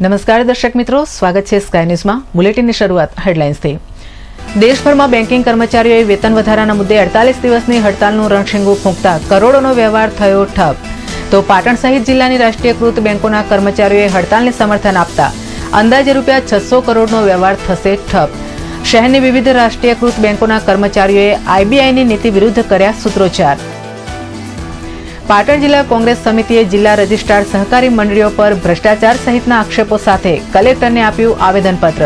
નમસ્કાર દર્શક મિત્રો, સ્વાગત છે સ્કાય ન્યૂઝમાં। બુલેટિનની શરૂઆત હેડલાઇન્સથી। દેશભરમાં બેન્કિંગ કર્મચારીઓએ વેતન વધારાના મુદ્દે 48 દિવસની હડતાલનું રણશીંગું ફૂંકતા કરોડોનો વ્યવહાર થયો ઠપ। તો પાટણ સહિત જિલ્લાની રાષ્ટ્રીયકૃત બેંકોના કર્મચારીઓએ હડતાલને સમર્થન આપતા અંદાજે ₹600 કરોડનો વ્યવહાર થશે ઠપ। શહેરની વિવિધ રાષ્ટ્રીયકૃત બેંકોના કર્મચારીઓએ આઈબીઆઈની નીતિ વિરુદ્ધ કર્યા સૂત્રોચ્ચાર। પાટણ જિલ્લા કોંગ્રેસ સમિતિએ જિલ્લા રજિસ્ટ્રાર સહકારી મંડળીઓ પર ભ્રષ્ટાચાર સહિતના આક્ષેપો સાથે કલેક્ટરને આપ્યું આવેદનપત્ર।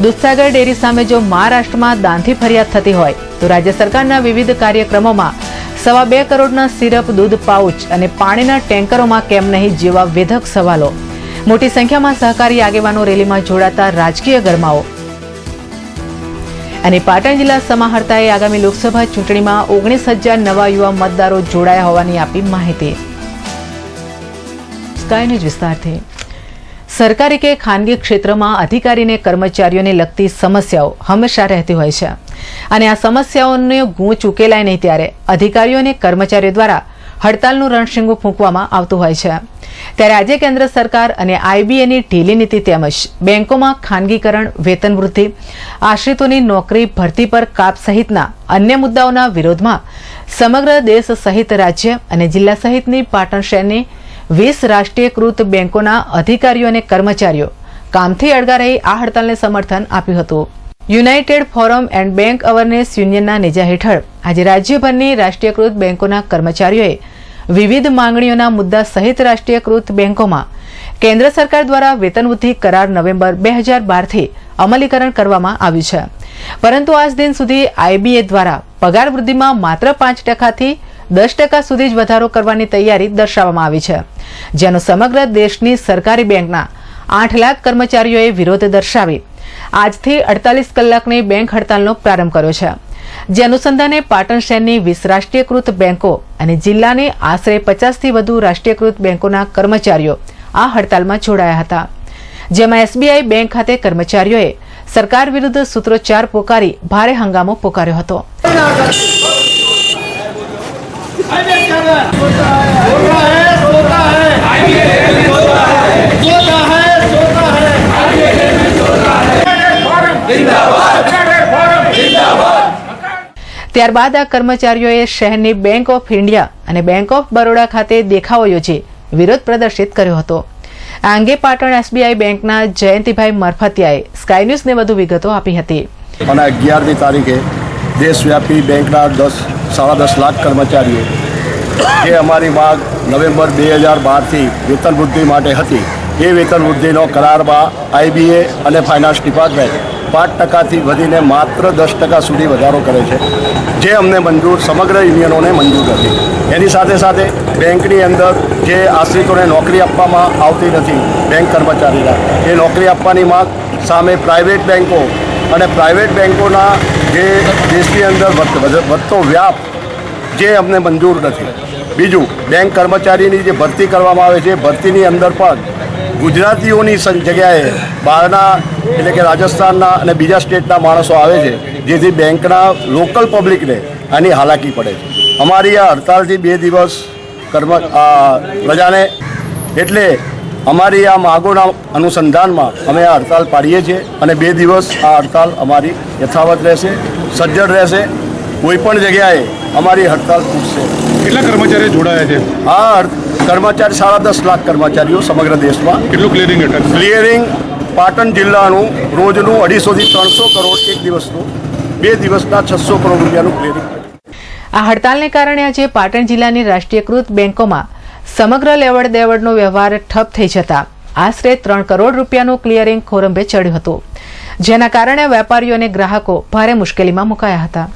દૂધસાગર ડેરી સામે જો મહારાષ્ટ્રમાં દાનથી ફરિયાદ થતી હોય તો રાજ્ય સરકારના વિવિધ કાર્યક્રમોમાં 2.25 કરોડના સિરપ, દૂધ પાઉચ અને પાણીના ટેન્કરોમાં કેમ નહીં જેવા વેધક સવાલો। મોટી સંખ્યામાં સહકારી આગેવાનો રેલીમાં જોડાતા રાજકીય ગરમાવો। અને પાટણ જિલ્લા સમાહર્તાએ આગામી લોકસભા ચૂંટણીમાં 19,000 નવા યુવા મતદારો જોડાયા હોવાની આપી માહિતી। સ્કાય ન્યૂઝ વિસ્તારથી। સરકારી કે ખાનગી ક્ષેત્રમાં અધિકારીને કર્મચારીઓને લગતી સમસ્યાઓ હંમેશા રહેતી હોય છે અને આ સમસ્યાઓને ગૂંચ ઉકેલાય નહીં ત્યારે અધિકારીઓ અને કર્મચારીઓ દ્વારા હડતાલનું રણશીંગું ફૂંકવામાં આવતું હોય છે। ત્યારે આજે કેન્દ્ર સરકાર અને આઈબીએની ઢીલી નીતિ તેમજ બેંકોમાં ખાનગીકરણ, વેતન વૃદ્ધિ, આશ્રિતોની નોકરી ભરતી પર કાપ સહિતના અન્ય મુદ્દાઓના વિરોધમાં સમગ્ર દેશ સહિત રાજ્ય અને જિલ્લા સહિતની પાટણ શહેરની 20 રાષ્ટ્રીયકૃત બેંકોના અધિકારીઓ અને કર્મચારીઓ કામથી અળગા રહી આ હડતાલને સમર્થન આપ્યું હતું। United Forum and bank awareness યુનિયનના નેજા હેઠળ આજે રાજ્યભરની રાષ્ટ્રીયકૃત બેંકોના કર્મચારીઓએ વિવિધ માંગણીઓના મુદ્દા સહિત રાષ્ટ્રીયકૃત બેંકોમાં કેન્દ્ર સરકાર દ્વારા વેતન વૃદ્ધિ કરાર નવેમ્બર 2012થી અમલીકરણ કરવામાં આવ્યું છે, પરંતુ આજ દિન સુધી આઈબીએ દ્વારા પગાર વૃદ્ધિમાં માત્ર 5%થી 10% સુધી જ વધારો કરવાની તૈયારી દર્શાવવામાં આવી છે, જેનો સમગ્ર દેશની સરકારી બેંકના 8 લાખ કર્મચારીઓએ વિરોધ દર્શાવી આજથી 48 કલાકની બેંક હડતાલનો પ્રારંભ કર્યો છે। જે અનુસંધાને પાટણ શહેરની 20 રાષ્ટ્રીયકૃત બેંકો અને જિલ્લાની આશરે 50થી વધુ રાષ્ટ્રીયકૃત બેંકોના કર્મચારીઓ આ હડતાલમાં જોડાયા હતા, જેમાં એસબીઆઈ બેંક ખાતે કર્મચારીઓએ સરકાર વિરુદ્ધ સૂત્રોચ્ચાર પોકારી ભારે હંગામો પોકાર્યો હતો। ત્યારબાદ આ કર્મચારીઓએ શહેરની બેંક ઓફ ઇન્ડિયા અને બેંક ઓફ બરોડા ખાતે દેખાવો યોજી વિરોધ પ્રદર્શિત કર્યો હતો। આ અંગે પાટણ એસબીઆઈ બેંકના જયંતિભાઈ મરફતિયાએ સ્કાય ન્યૂઝને વધુ વિગતો આપી હતી। અને 11મી તારીખે દેશવ્યાપી બેંકના 10.5 લાખ કર્મચારીઓ જે અમારી માંગ નવેમ્બર 2012થી વેતન વૃદ્ધિ માટે હતી એ વેતન વૃદ્ધિનો કરારમાં આઈબીએ અને ફાઇનાન્સ ડિપાર્ટમેન્ટ 5%થી વધીને માત્ર 10% સુધી વધારો કરે છે, જે અમને મંજૂર સમગ્ર યુનિયનોને મંજૂર હતી। એની સાથે સાથે બેંકની અંદર જે આશ્રિતોને નોકરી આપવામાં આવતી નથી બેંક કર્મચારીના, એ નોકરી આપવાની માંગ સામે પ્રાઇવેટ બેંકો અને પ્રાઇવેટ બેંકોના જે દેશની અંદર વધતો વ્યાપ જે અમને મંજૂર નથી। બીજું, બેંક કર્મચારીની જે ભરતી કરવામાં આવે છે ભરતીની અંદર પણ ગુજરાતીઓની જગ્યાએ બહારના એટલે કે રાજસ્થાનના અને બીજા સ્ટેટના માણસો આવે છે, જેથી બેંકના લોકલ પબ્લિકને આની હાલાકી પડે છે। અમારી આ હડતાલથી 2 દિવસ પ્રજાને એટલે અમારી આ માગોના અનુસંધાનમાં અમે આ હડતાલ પાડીએ છીએ અને 2 દિવસ આ હડતાલ અમારી યથાવત રહેશે, સજ્જડ રહેશે। કોઈપણ જગ્યાએ અમારી હડતાલ તૂટશે। કેટલા કર્મચારીઓ જોડાયા છે? આ કર્મચારી 10.5 લાખ કર્મચારીઓ સમગ્ર દેશમાં। કેટલું ક્લિયરિંગ હતું? ક્લિયરિંગ પાટણ જિલ્લાનું રોજનું 250 થી 300 કરોડ એક દિવસનું, 2 દિવસના 600 કરોડ રૂપિયાનું ક્લિયરિંગ। આ હડતાલને કારણે આજે પાટણ જિલ્લાની રાષ્ટ્રીયકૃત બેંકોમાં સમગ્ર લેવડ દેવડનો વ્યવહાર ઠપ થઈ જતા આશરે 3 કરોડ રૂપિયાનું ક્લિયરિંગ ખોરંભે ચડ્યું હતું, જેના કારણે વેપારીઓ અને ગ્રાહકો ભારે મુશ્કેલીમાં મુકાયા હતા।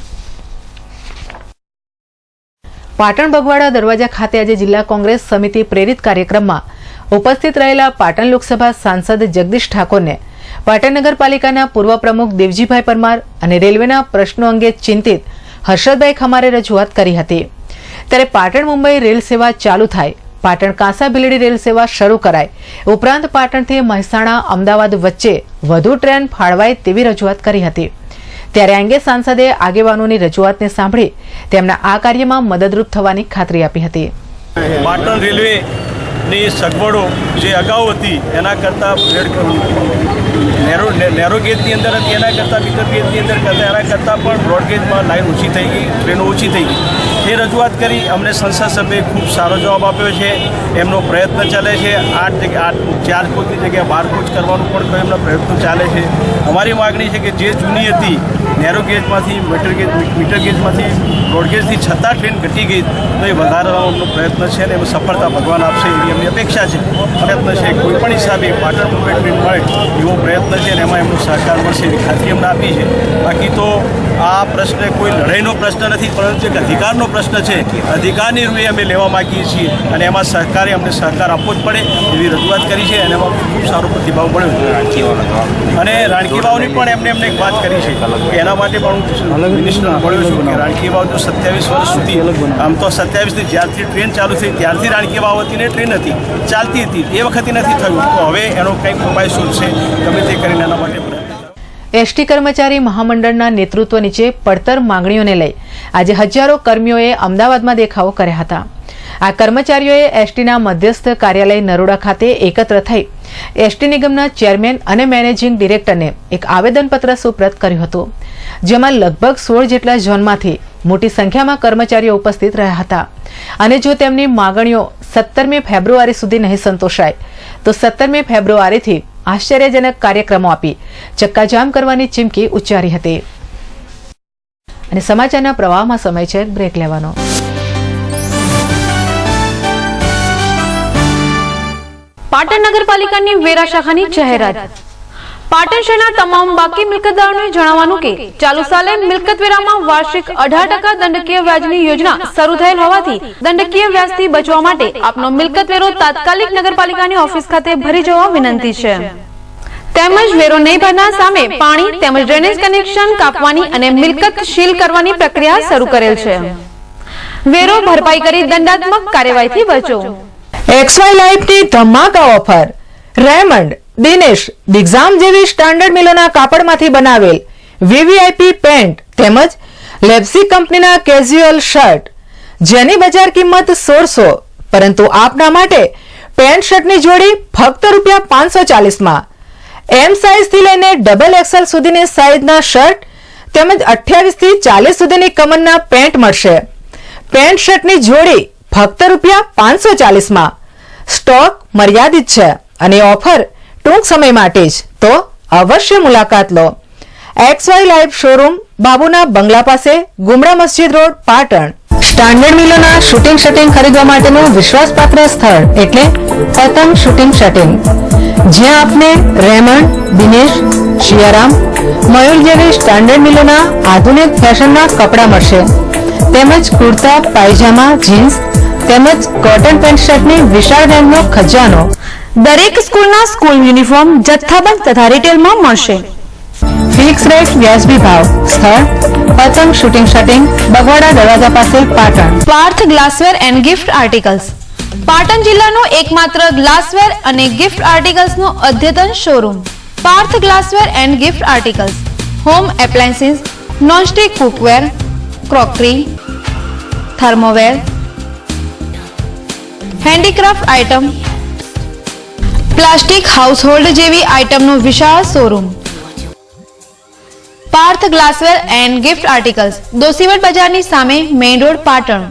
પાટણ બગવાડા દરવાજા ખાતે આજે જિલ્લા કોંગ્રેસ સમિતિ પ્રેરિત કાર્યક્રમમાં ઉપસ્થિત રહેલા પાટણ લોકસભા સાંસદ જગદીશ ઠાકોરને પાટણ નગરપાલિકાના પૂર્વ પ્રમુખ દેવજીભાઈ પરમાર અને રેલવેના પ્રશ્નો અંગે ચિંતિત હર્ષદભાઈ ખમારે રજૂઆત કરી હતી। ત્યારે પાટણ મુંબઈ રેલ સેવા ચાલુ થાય, પાટણ કાંસા ભીલડી રેલ સેવા શરૂ કરાય, ઉપરાંત પાટણથી મહેસાણા, અમદાવાદ વચ્ચે વધુ ટ્રેન ફાળવાય તેવી રજૂઆત કરી હતી। ત્યારે અંગે સાંસદે આગેવાનોની રજૂઆતને સાંભળી તેમના આ કાર્યમાં મદદરૂપ થવાની ખાતરી આપી હતી। પાટણ રેલવે એની સગવડો જે અગાઉ હતી એના કરતાં નેરો ગેજની અંદર હતી એના કરતાં મીટર ગેજની અંદર કરતાં એના કરતાં પણ બ્રોડ ગેજમાં લાઈન ઓછી થઈ ગઈ, ટ્રેનો ઓછી થઈ ગઈ. એ રજૂઆત કરી. અમને સંસદ સભ્યએ ખૂબ સારો જવાબ આપ્યો છે. એમનો પ્રયત્ન ચાલે છે. 4 કોચની જગ્યાએ 12 કોચ કરવાનું પણ એમના પ્રયત્નો ચાલે છે. અમારી માગણી છે કે જે જૂની હતી નેરો ગેજમાંથી મીટર ગેજમાંથી બ્રોડ ગેજથી છતાં ટ્રેન ઘટી ગઈ તો એ વધારવાનો અમનો પ્રયત્ન છે અને એમાં સફળતા ભગવાન આપશે એવી એમની અપેક્ષા છે. પ્રયત્ન છે કોઈ પણ હિસાબે પાટણ મુંબઈ ટ્રેન મળે એવો પ્રયત્ન છે અને એમાં એમનો સહકાર મળશે એવી ખાતરી અમને આપી છે. બાકી તો આ પ્રશ્ન કોઈ લડાઈનો પ્રશ્ન નથી, પરંતુ એક અધિકારનો પ્રશ્ન છે. અધિકારની રૂએ અમે લેવા માગીએ છીએ અને એમાં સરકારે અમને સહકાર આપવો જ પડે એવી રજૂઆત કરી છે અને એમાં ખૂબ સારો પ્રતિભાવ મળ્યો અને રાણકી વાવની પણ એમને એક વાત કરી છે કે એના માટે પણ હું મિનિસ્ટર મળ્યો છું કે રાણકી વાવ જો 27 વર્ષ સુધી આમ તો 27ની જ્યારથી ટ્રેન ચાલુ થઈ ત્યારથી રાણકી વાવ હતી ને ટ્રેન હતી ચાલતી હતી, એ વખતે નથી થયું, તો હવે એનો કંઈક ઉપાય શોધશે ગમે તે કરીને એના માટે. એસટી કર્મચારી મહામંડળના નેતૃત્વ નીચે પડતર માંગણીઓને લઈ આજે હજારો કર્મીઓએ અમદાવાદમાં દેખાવો કર્યા હતા. આ કર્મચારીઓએ એસટીના મધ્યસ્થ કાર્યાલય નરોડા ખાતે એકત્ર થઈ એસટી નિગમના ચેરમેન અને મેનેજિંગ ડિરેક્ટરને એક આવેદનપત્ર સુપ્રત કર્યું હતું, જેમાં લગભગ 16 જેટલા ઝોનમાંથી મોટી સંખ્યામાં કર્મચારીઓ ઉપસ્થિત રહ્યા હતા અને જો તેમની માંગણીઓ 17મી ફેબ્રુઆરી સુધી નહીં સંતોષાય તો 17મી ફેબ્રુઆરીથી આશ્ચર્યજનક કાર્યક્રમો આપી ચક્કાજામ કરવાની ચીમકી ઉચ્ચારી હતી. અને સમાચારના પ્રવાહમાં સમય છે બ્રેક લેવાનો. પાટણ નગરપાલિકાની વેરા શાખાની જાહેરાત. પાટણ શહેરના તમામ બાકી મિલકતદારોને જણાવવાનું કે ચાલુ સાલે મિલકત વેરામાં વાર્ષિક 18% દંડકીય વ્યાજની યોજના શરૂ થયેલ હોવાથી દંડકીય વ્યાજથી બચવા માટે આપનો મિલકત વેરો તાત્કાલિક નગરપાલિકાની ઓફિસ ખાતે ભરી જવા વિનંતી છે. તેમજ વેરો નહીં ભરનાર સામે પાણી તેમજ ડ્રેનેજ કનેક્શન કાપવાની અને મિલકત સીલ કરવાની પ્રક્રિયા શરૂ કરેલ છે. વેરો ભરપાઈ કરી દંડાત્મક કાર્યવાહીથી બચો. XY લાઇફની ધમાકા ઓફર. રેમન્ડ, દિનેશ, દિગ્ઝામ જેવી સ્ટાન્ડર્ડ મિલોના કાપડમાંથી બનાવેલ વીવીઆઈપી પેન્ટ તેમજ લેપ્સી કંપનીના કેઝ્યુઅલ શર્ટ જેની બજાર કિંમત 1600, પરંતુ આપના માટે પેન્ટ શર્ટની જોડી ફક્ત ₹540માં. એમ સાઇઝ થી લઈને XXL સુધીની સાઇઝના શર્ટ તેમજ 28 થી 40 સુધીની કમરના પેન્ટ મળશે. પેન્ટ શર્ટની જોડી ફક્ત ₹540માં. સ્ટોક મર્યાદિત છે અને ઓફર ટૂંક સમય માટે જ, તો અવશ્ય મુલાકાત લો. XY લાઇફ શોરૂમ, બાબુના બંગલા પાસે, ગુમડા મસ્જિદ રોડ, પાટણ. સ્ટાન્ડર્ડ મિલોના શૂટિંગ શટિંગ ખરીદવા માટેનું વિશ્વાસપાત્ર સ્થળ એટલે પતંગ શૂટિંગ શટિંગ, જ્યાં આપને રેમન્ડ, દિનેશ, શિયારામ, મયુર જેવી સ્ટાન્ડર્ડ મિલોના આધુનિક ફેશનના કપડા મળશે તેમજ કુર્તા, પાયજામા, જીન્સ તેમજ કોટન પેન્ટ શર્ટની વિશાળ રેન્જનો ખજાનો. દરેક સ્કૂલના સ્કૂલ યુનિફોર્મ જથ્થાબંધ તથા રિટેલમાં મળશે. ફિક્સ રેટ, વ્યાજબી ભાવ. સ્થળ પતંગ શૂટિંગ શટિંગ, બગવાડા દરવાજા પાસે, Patan. Parth glassware and gift articles. Patan જિલ્લાનો એકમાત્ર ગ્લાસવેર અને ગિફ્ટ આર્ટિકલ્સનો અદ્યતન showroom. Parth glassware and gift articles. Home appliances, nonstick cookware, crockery, thermoware, handicraft item, plastic household જેવી આઇટમનો વિશાળ showroom. Parth glassware and gift articles, Doshivat Bazaar ની સામે, मेन रोड, पाटण.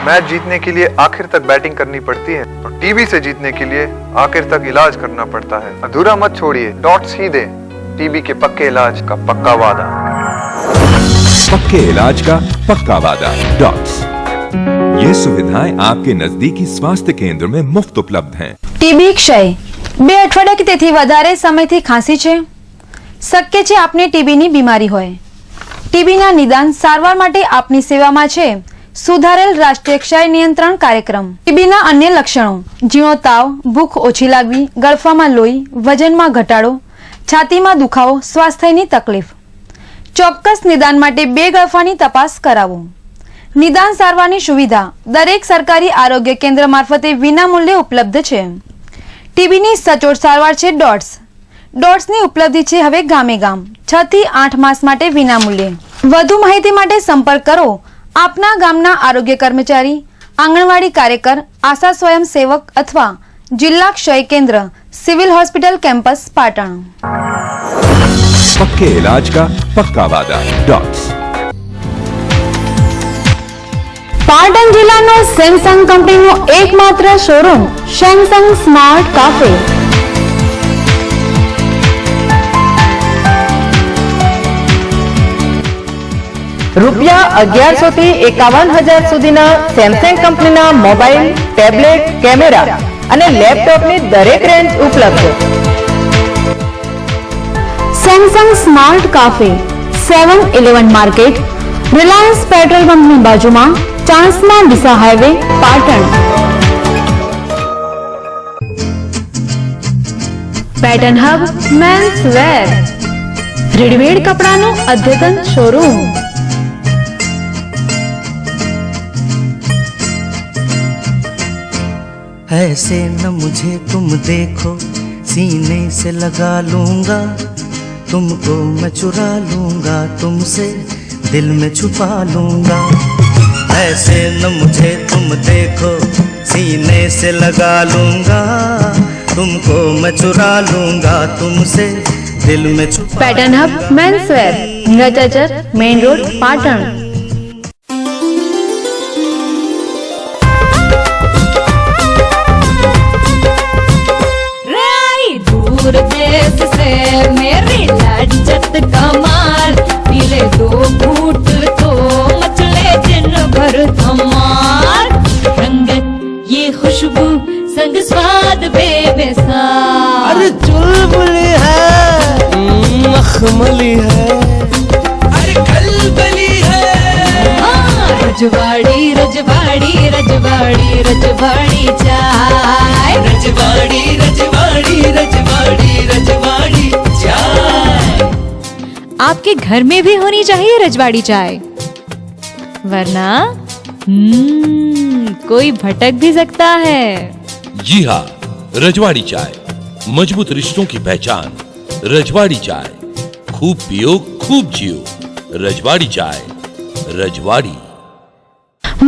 मैच जीतने के लिए आखिर तक बैटिंग करनी पड़ती है और टीबी से जीतने के लिए आखिर तक इलाज करना पड़ता है. अधूरा मत छोड़िए, डॉट्स ही दे. टीबी के पक्के इलाज का पक्का वादा. पक्के इलाज का पक्का वादा. डॉट्स. ये सुविधाएं आपके नजदीकी स्वास्थ्य केंद्र में मुफ्त उपलब्ध हैं. टीबी क्षय 2 અઠવાડિયા કે તેથી વધારે સમયથી ખાંસી છે? શક્ય છે આપને ટીબીની બીમારી હોય. ટીબીના નિદાન સારવાર માટે આપની સેવામાં છે સુધારેલ રાષ્ટ્રીય ક્ષય નિયંત્રણ કાર્યક્રમ. ટીબીના અન્ય લક્ષણો: ઝીણો તાવ, ભૂખ ઓછી લાગવી, ગળફામાં લોહી, વજનમાં ઘટાડો, છાતીમાં દુખાવો, સ્વાસ્થ્યની તકલીફ. ચોક્કસ નિદાન માટે 2 ગળફાની તપાસ કરાવો. નિદાન સારવારની સુવિધા દરેક સરકારી આરોગ્ય કેન્દ્ર મારફતે વિનામૂલ્યે ઉપલબ્ધ છે. ટીબીની સચોટ સારવાર છે ડોટ્સ. ડોટ્સની ઉપલબ્ધિ છે હવે ગામે ગામ. 6 થી 8 માસ માટે વિનામૂલ્યે. વધુ માહિતી માટે સંપર્ક કરો આપના ગામના આરોગ્ય કર્મચારી, आंगणवाड़ी कार्यकर, आशा स्वयं सेवक अथवा जिला क्षय केंद्र, सिविल हॉस्पिटल कैंपस पाटण। पक्के इलाज का पक्का वादा डॉट्स। पाटण जिल्लाનો સેમસંગ કંપનીનો એકમાત્ર શોરૂમ સેમસંગ સ્માર્ટ કાફે। રૂપિયા 1100 થી 51,000 સુધીના સેમસંગ કંપનીના મોબાઈલ, ટેબ્લેટ, કેમેરા અને લેપટોપની દરેક રેન્જ ઉપલબ્ધ છે। Samsung smart cafe 7-11 market, Reliance petrol પંપની બાજુમાં, Chanasma Deesa highway, Patan. Pattern hub men's wear, readymade કપડાનો અદ્યતન શોરૂમ। ऐसे न मुझे तुम देखो, सीने से लगा लूंगा, तुमको मैं चुरा लूंगा, तुमसे दिल में छुपा लूंगा। ऐसे न मुझे तुम देखो, सीने से लगा लूंगा, तुमको मैं चुरा लूंगा, तुमसे दिल में छुपा। पैटर्न हब मेंस वेयर, नीराजर, मेन रोड, पाटण। दूर देश से मेरी लाजत कमाल, पीले 2 घूंट तो मचले दिन भर धमाल। रंगत ये खुशबू संग स्वाद बेमिसाल। अरे चुलबुली है, मखमली है, अरे कलबली है। रजवाड़ी रजवाड़ी रजवाड़ी रजवाड़ी चाय, रजवाड़ी रजवाड़ी रजवाड़ी रजवाड़ी चाय। आपके घर में भी होनी चाहिए रजवाड़ी चाय, वरना कोई भटक भी सकता है। जी हाँ, रजवाड़ी चाय मजबूत रिश्तों की पहचान। रजवाड़ी चाय, खूब पियो खूब जियो। रजवाड़ी चाय, रजवाड़ी।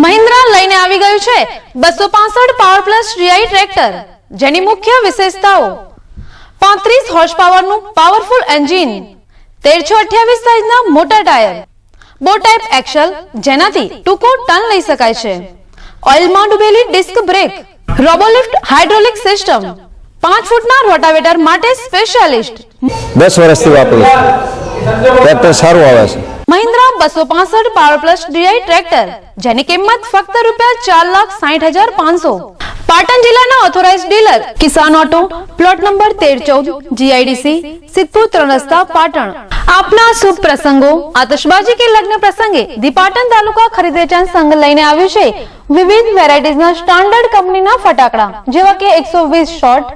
મહિન્દ્રા લઈને આવી ગયું છે 265 પાવર પ્લસ GI ટ્રેક્ટર, જેની મુખ્ય વિશેષતાઓ 35 હોર્સ પાવરનું પાવરફુલ એન્જિન, 1328 સાઈઝના મોટા ટાયર, બો ટાઈપ એક્સેલ જેનાથી ટૂંકો ટર્ન લઈ શકાય છે, ઓઇલમાં ડૂબેલી disc brake, Robolift hydraulic system, 5 ફૂટના રોટાવેટર માટે સ્પેશિયાલિસ્ટ। 10 વર્ષથી વાપરું ટ્રેક્ટર સારું આવે છે। Mahindra 265 power plus GI tractor, જેની કિંમત ફક્ત ₹4,60,500। પાટણ જિલ્લાના authorised dealer Kisan auto, plot number 13-14, GIDC, Sidhpur 3 રસ્તા, પાટણ। આપના શુભ પ્રસંગો, આતશબાજી કે લગ્ન પ્રસંગે દી પાટણ તાલુકા ખરીદ વેચાણ સંઘ લઈને આવ્યું છે વિવિધ વેરાયટીઝના સ્ટાન્ડર્ડ કંપનીના ફટાકડા, જેવા કે 120 શોટ,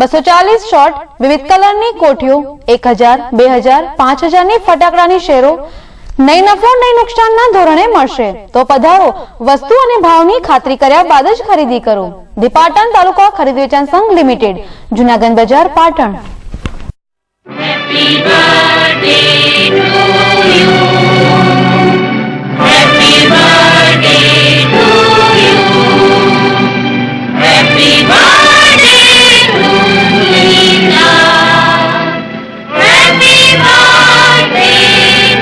240 શોટ, વિવિધ કલરની કોઠીઓ, 1000, 2000, 5000 ની ફટાકડાની શેરો નહીં નફો નહીં નુકસાનના ધોરણે મળશે। તો પધારો, વસ્તુ અને ભાવની ખાતરી કર્યા બાદ જ ખરીદી કરો। દી પાટણ તાલુકા ખરીદ વેચાણ સંઘ લિમિટેડ, જૂનાગંજ બજાર, Patan. Happy birthday to you. Happy birthday to you. Happy birthday to Leela. Happy birthday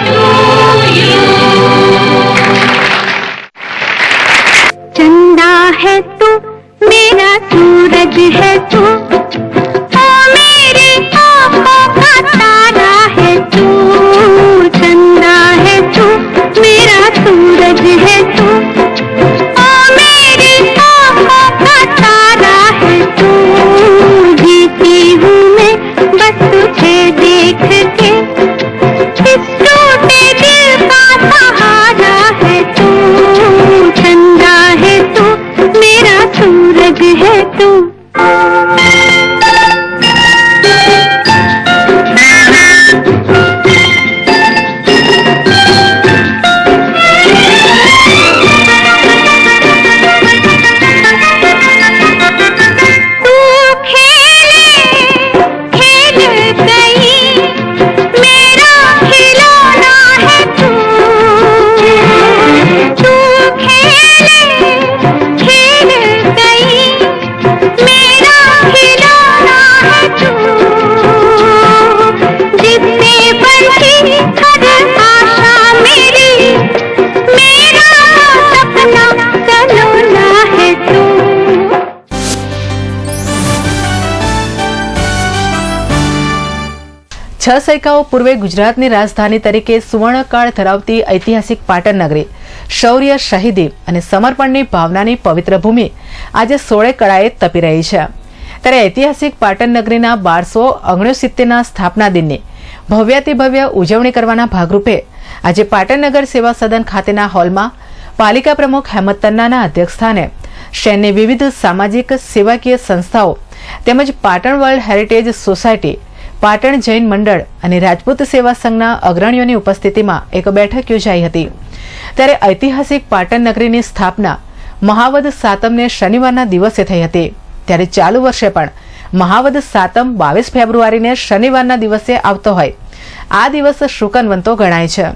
to you. चंदा है तू, मेरा सूरज है तू, ओ मेरे आँखों का तारा है तू। हर आशा मेरी, मेरा सपना सलोना है तू। છ સૈકાઓ પૂર્વે ગુજરાતની રાજધાની તરીકે સુવર્ણકાળ ધરાવતી ઐતિહાસિક પાટણ નગરી શૌર્ય, શહીદી અને સમર્પણની ભાવનાની પવિત્ર ભૂમિ આજે 16 કળાએ તપી રહી છે. ત્યારે ઐતિહાસિક પાટણ નગરીના 1269ના સ્થાપના દિનની ભવ્યાતિભવ્ય ઉજવણી કરવાના ભાગરૂપે આજે પાટણનગર સેવા સદન ખાતેના હોલમાં પાલિકા પ્રમુખ હેમંત તન્નાના અધ્યક્ષસ્થાને શહેરની વિવિધ સામાજિક સેવાકીય સંસ્થાઓ તેમજ Patan world heritage society, Patan Jain મંડળ અને રાજપૂત સેવા સંઘના અગ્રણીઓની ઉપસ્થિતિમાં એક બેઠક યોજાઈ હતી. ત્યારે ઐતિહાસિક પાટણ નગરીની સ્થાપના મહાવદ સાતમને શનિવારના દિવસે થઈ હતી. ત્યારે ચાલુ વર્ષે પણ મહાવદ સાતમ 22 ફેબ્રુઆરીને શનિવારના દિવસે આવતો હોય આ દિવસ શુકનવંતો ગણાય છે.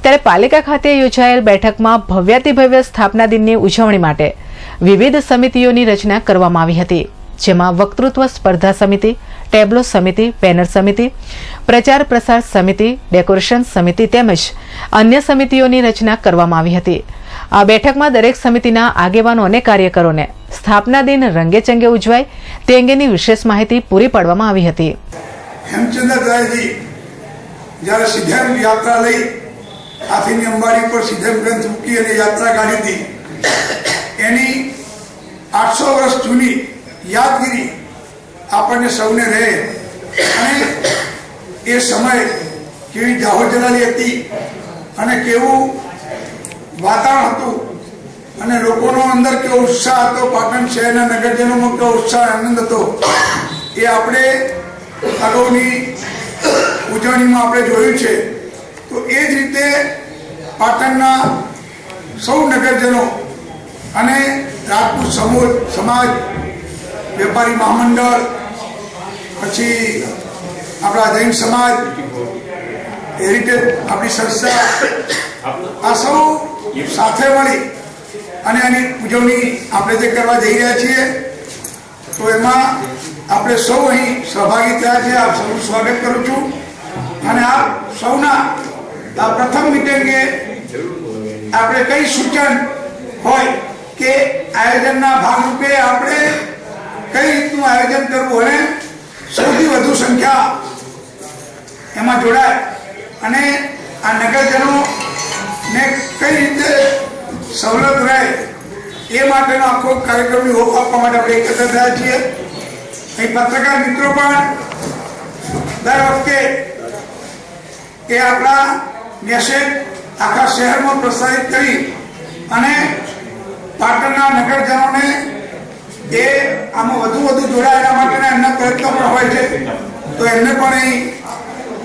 ત્યારે પાલિકા ખાતે યોજાયેલ બેઠકમાં ભવ્યાતિભવ્ય સ્થાપના દિનની ઉજવણી માટે વિવિધ સમિતિઓની રચના કરવામાં આવી હતી. જેમાં વક્તૃત્વ સ્પર્ધા સમિતિ, ટેબ્લો સમિતિ, બેનર સમિતિ, પ્રચાર પ્રસાર સમિતિ, ડેકોરેશન સમિતિ તેમજ અન્ય સમિતિઓની રચના કરવામાં આવી હતી. આ બેઠકમાં દરેક સમિતિના આગેવાનો અને કાર્યકરોને સ્થાપના દિન રંગેચંગે ઉજવાય તે અંગેની વિશેષ માહિતી પૂરી પાડવામાં આવી હતી. હેમચંદ્રરાયજી જ્યારે સિદ્ધેમ યાત્રા લઈ હાથીની અંબાડી પર સિદ્ધેમ ગ્રંથ મૂકી અને યાત્રા કાઢી હતી, એની 800 વર્ષ જૂની યાદગીરી આપણને સૌને રહે. અને એ સમય કેવી જાહો જલાલી હતી અને કેવું વાતાવરણ હતું અને લોકોનો અંદર કેવો ઉત્સાહ હતો, પાટણ શહેરના નગરજનોમાં કેવો ઉત્સાહ આનંદ હતો એ આપણે અગાઉની ઉજવણીમાં આપણે જોયું છે. તો એ જ રીતે પાટણના સૌ નગરજનો અને રાજપૂત સમાજ, વેપારી મહામંડળ, પછી આપણા જૈન સમાજ, હેરિટેજ આપણી સંસ્થા, આ સૌ સાથે મળી અને આની ઉજવણી આપણે જે કરવા જઈ રહ્યા છીએ તો એમાં આપણે સૌ અહીં સહભાગી થયા છે. આપ સૌનું સ્વાગત કરું છું. અને આપ સૌના આ પ્રથમ મિટિંગે આપણે કઈ સૂચન હોય કે આયોજનના ભાગરૂપે આપણે કઈ રીતનું આયોજન કરવું અને સૌથી વધુ સંખ્યા એમાં જોડાય અને આ નગરજનોને કઈ રીતે સવલત રહે એ માટેનો આખો કાર્યક્રમની ઓપ આપવા માટે આપણે એકત્ર થયા છીએ. અહીં પત્રકાર મિત્રો પણ દર વખતે એ આપણા મેસેજ આખા શહેરમાં પ્રસારિત કરી અને પાટણના નગરજનોને એ આમાં વધુ જોડાય એના માટેના એમના પ્રયત્નો પણ હોય છે. તો એમને પણ અહીં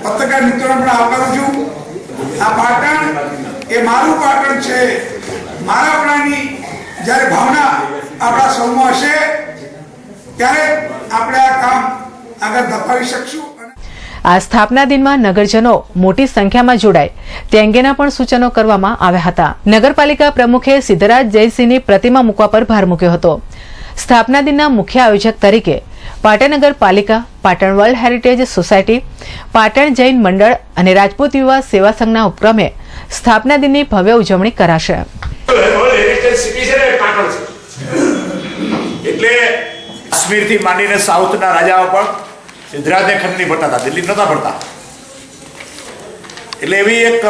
પત્રકાર મિત્રોને પણ આવકારું છું. આ પાટણ એ મારું પાટણ છે, મારાપણાની જ્યારે ભાવના આપણા સૌમાં હશે ત્યારે આપણે આ કામ આગળ ધપાવી શકશું. આ સ્થાપના દિનમાં નગરજનો મોટી સંખ્યામાં જોડાય તે અંગેના પણ સૂચનો કરવામાં આવ્યા હતા. નગરપાલિકા પ્રમુખે સિદ્ધરાજ જયસિંહની પ્રતિમા મૂકવા પર ભાર મૂક્યો હતો. સ્થાપના દિનના મુખ્ય આયોજક તરીકે પાટણ નગરપાલિકા, Patan world heritage society, Patan Jain મંડળ અને રાજપૂત યુવા સેવા સંઘના ઉપક્રમે સ્થાપના દિનની ભવ્ય ઉજવણી કરાશે. એટલે કાશ્મીરથી માંડીને સાઉથના રાજાઓ પણ સિદ્ધરાજને ખંડની ભરતા હતા, દિલ્હી નહોતા ભરતા. એટલે એવી એક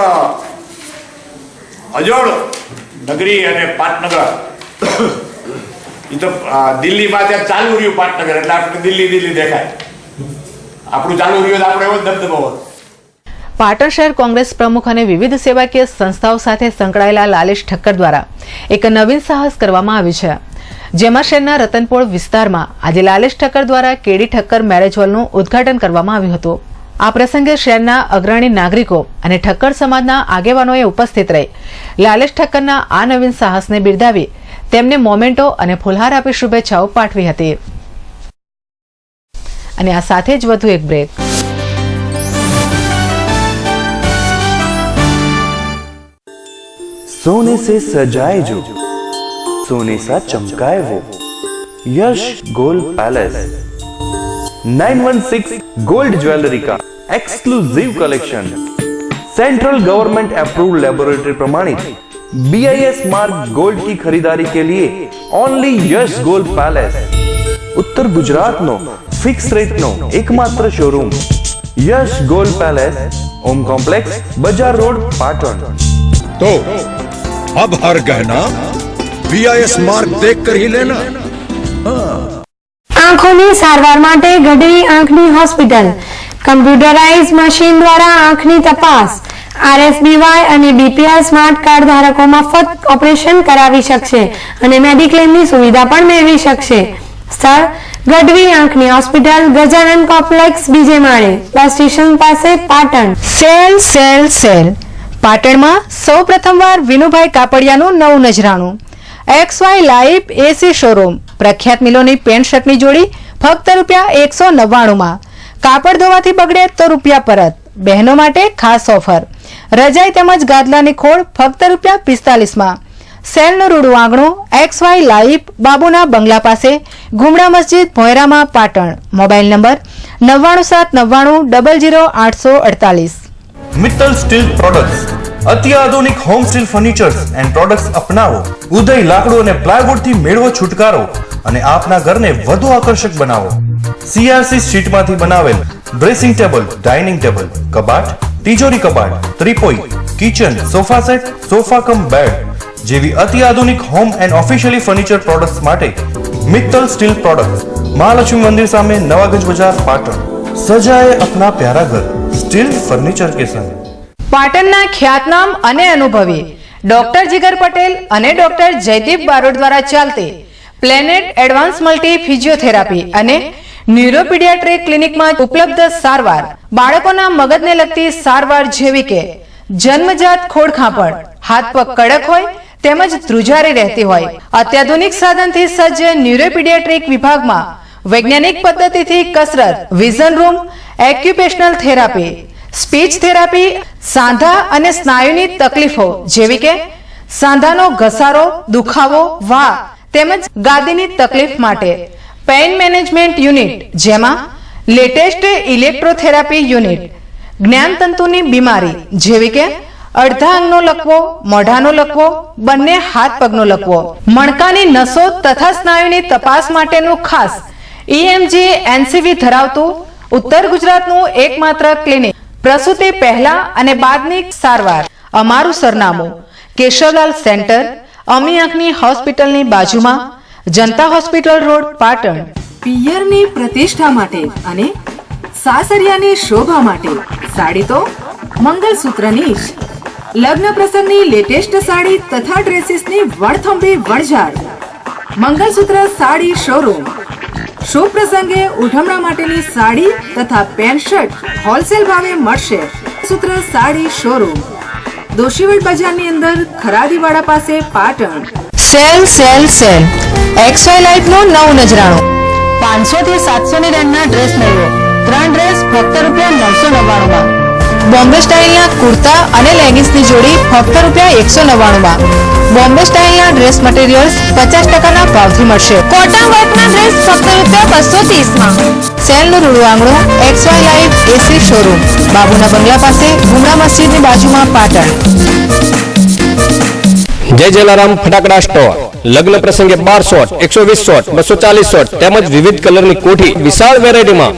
અજોડ નગરી અને પાટનગર એ તો દિલ્હીમાં ત્યાં ચાલુ રહ્યું પાટનગર એટલે આપણે દિલ્હી દેખાય. આપણું ચાલુ રહ્યું આપણે એવો દબદબો હતો. પાટણ શહેર કોંગ્રેસ પ્રમુખ અને વિવિધ સેવાકીય સંસ્થાઓ સાથે સંકળાયેલા લાલેશ ઠક્કર દ્વારા એક નવીન સાહસ કરવામાં આવ્યું છે. જેમાં શહેરના રતનપોળ વિસ્તારમાં આજે લાલેશ ઠક્કર દ્વારા કેડી ઠક્કર મેરેજ હોલનું ઉદ્ઘાટન કરવામાં આવ્યું હતું. આ પ્રસંગે શહેરના અગ્રણી નાગરિકો અને ઠક્કર સમાજના આગેવાનોએ ઉપસ્થિત રહી લાલેશ ઠક્કરના આ નવીન સાહસને બિરદાવી તેમને મોમેન્ટો અને ફુલહાર આપી શુભેચ્છાઓ પાઠવી હતી. અને આ સાથે જ વધુ એક બ્રેક. सोने से सजाए जो सोने सा चमकाए वो Yash gold palace 916 gold jewellery का exclusive collection central government approved laboratory प्रमाणित BIS मार्क गोल्ड की खरीदारी के लिए ओनली यश गोल्ड पैलेस उत्तर गुजरात नो फिक्स रेट नो एकमात्र showroom Yash gold palace Om complex बजार रोड पाटण। तो अब हर गहना BIS मार्क देख कर ही लेना। આંખોની સારવાર માટે ગઢવી આંખની હોસ્પિટલ કમ્પ્યુટરાઇઝ મશીન દ્વારા આંખની તપાસ RSBY અને BPL સ્માર્ટ કાર્ડ ધારકો મફત ઓપરેશન કરાવી શકશે અને મેડિક્લેમની સુવિધા પણ મેળવી શકશે। સ્થળ ગઢવી આંખની હોસ્પિટલ ગજાનન કોમ્પ્લેક્સ બીજે માળે બસ સ્ટેશન પાસે પાટણ। સેલ સેલ સેલ પાટણમાં સૌ પ્રથમવાર વિનુભાઈ કાપડિયાનું નવું નજરાણું XY લાઈવ AC શોરૂમ પ્રખ્યાત મિલોની પેન્ટ શર્ટની જોડી ફક્ત ₹199 કાપડ ધોવાથી બગડે તો રૂપિયા પરત। બહેનો માટે ખાસ ઓફર રજાઈ તેમજ ગાદલાની ખોળ ફક્ત ₹45 સેલનું રૂડું આંગણું XY લાઈવ બાબુના બંગલા પાસે ગુમડા મસ્જિદ ભોયરામાં Patan. Mobile number 9979900848। Mittal steel products અત્યાધુનિક home steel furnitures and products અપનાવો। ઉદય લાકડું અને પ્લાયવુડ થી મેળવો છુટકારો અને આપના ઘરને વધુ આકર્ષક બનાવો। CRC શીટમાંથી બનાવેલ ડ્રેસિંગ ટેબલ, ડાઇનિંગ ટેબલ, કબાટ, તિજોરી કબાટ, ત્રિપોઈ, kitchen, sofa set, sofa cum bed જેવી અત્યાધુનિક home and officially furniture products માટે મિત્તલ સ્ટીલ પ્રોડક્ટ્સ મહાલક્ષ્મી મંદિર સામે નવાગંજ બજાર પાટણ। સજાએ અપના પ્યારા ઘર સ્ટીલ ફર્નિચર કે સંગ। પાટણના ખ્યાતનામ અને અનુભવી ડોક્ટર જીગર પટેલ અને ડોક્ટર જયદીપ બારોટ દ્વારા ચાલતી પ્લેનેટ એડવાન્સ મલ્ટી ફિઝિયોથેરાપી અને ન્યુરોપીડિયાટ્રિક ક્લિનિકમાં ઉપલબ્ધ સારવાર બાળકોના મગજને લગતી સારવાર જેવી કે જન્મજાત ખોડખાંપણ, હાથ પગ કડક હોય તેમજ ધ્રુજારી રહેતી હોય, અત્યાધુનિક સાધનથી સજ્જ ન્યુરોપીડિયાટ્રિક વિભાગમાં વૈજ્ઞાનિક પદ્ધતિથી કસરત, vision room, occupational therapy, speech therapy, સાંધા અને સ્નાયુની તકલીફો જેવી કે સાંધાનો ઘસારો, દુખાવો, વા તેમજ ગાદીની તકલીફ માટે પેઇન મેનેજમેન્ટ યુનિટ જેમાં લેટેસ્ટ ઇલેક્ટ્રોથેરાપી યુનિટ, જ્ઞાનતંતુની બીમારી જેવી કે અડધા અંગનો લકવો, મોઢાનો લકવો, બંને હાથ પગનો લકવો, મણકાની નસો તથા સ્નાયુની તપાસ માટેનું ખાસ EMG NCV ધરાવતું ઉત્તર ગુજરાતનું એકમાત્ર ક્લિનિક। પ્રસૂતિ પહેલા અને બાદની સારવાર। અમારું સરનામું કેશવલાલ સેન્ટર, અમી આંખની હોસ્પિટલની બાજુમાં, જનતા હોસ્પિટલ રોડ, પાટણ। પિયરની પ્રતિષ્ઠા માટે અને સાસરિયાની શોભા માટે સાડી તો મંગલસૂત્રની જ। લગ્ન પ્રસંગની લેટેસ્ટ સાડી તથા ડ્રેસીસની વડથંભી વણઝાર। મંગલસૂત્ર સાડી શોરૂમ। શુભ પ્રસંગે ઉઠમણા માટેની સાડી તથા પેન્ટ શર્ટ હોલસેલ ભાવે મળશે। સૂત્ર સાડી શોરૂમ દોશીવડ બજારની અંદર ખરાદીવાડા પાસે, Patan. Sale sale sale XY લાઈફનું નવું નજરાણું 500 થી 700 ની રેન્જના ડ્રેસ મેળવો। 3 ડ્રેસ ફક્ત ₹999 બોમ્બે સ્ટાઇલના કુર્તા અને લેગિંગ્સની જોડી ફક્ત ₹199 બોમ્બે સ્ટાઇલના ડ્રેસ મટીરિયલ્સ 50% ભાવથી મળશે। કોટન વર્કના ડ્રેસ ફક્ત ₹230 સેલનું રૂડું આંગણું XY લાઈફ AC શોરૂમ બાબુના બંગલા પાસે ગુમડા મસ્જિદની બાજુમાં, પાટણ। જય જલારામ ફટાકડા સ્ટોર લગ્ન પ્રસંગે 12 શોટ, 120 શોટ, 240 શોટ તેમજ વિવિધ કલરની કોઠી વિશાળ વેરાયટીમાં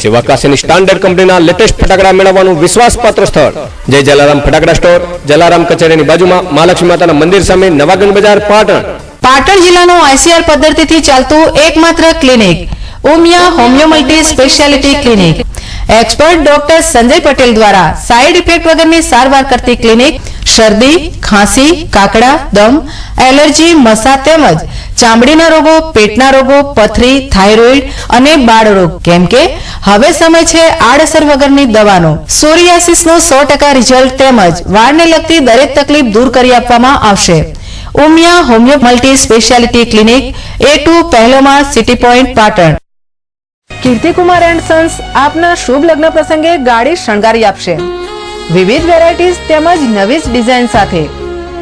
સેવાકાશીની સ્ટાન્ડર્ડ કંપનીના લેટેસ્ટ ફટાકડા મેળવવાનું વિશ્વાસપાત્ર સ્થળ જય જલારામ ફટાકડા સ્ટોર, જલારામ કચેરીની બાજુમાં, મહાલક્ષ્મી માતાના મંદિર સામે, નવાગંજ બજાર, પાટણ। પાટણ જિલ્લાનું ICR પદ્ધતિથી ચાલતું એકમાત્ર clinic Umiya homeo multi speciality clinic. Expert doctor Sanjay Patel દ્વારા સાઇડ ઇફેક્ટ વગરની સારવાર કરતી ક્લિનિક શરદી, ખાંસી, કાકડા, દમ, એલર્જી, મસા તેમજ ચામડીના રોગો, પેટના રોગો, પથરી, થાઇરોઇડ અને બાળરોગ કેમ કે હવે સમય છે આડઅસર વગરની દવાનો। સોરિયાસિસનું 100% રિઝલ્ટ તેમજ વાળને લગતી દરેક તકલીફ દૂર કરી આપવામાં આવશે। Umiya homeo multi speciality clinic A2 પહેલો માળ, city point, Patan. Kirtikumar and sons આપના શુભ લગ્ન પ્રસંગે ગાડી શણગારી આપશે। વિવિધ વેરાયટીઝ તેમજ નવી ડિઝાઇન સાથે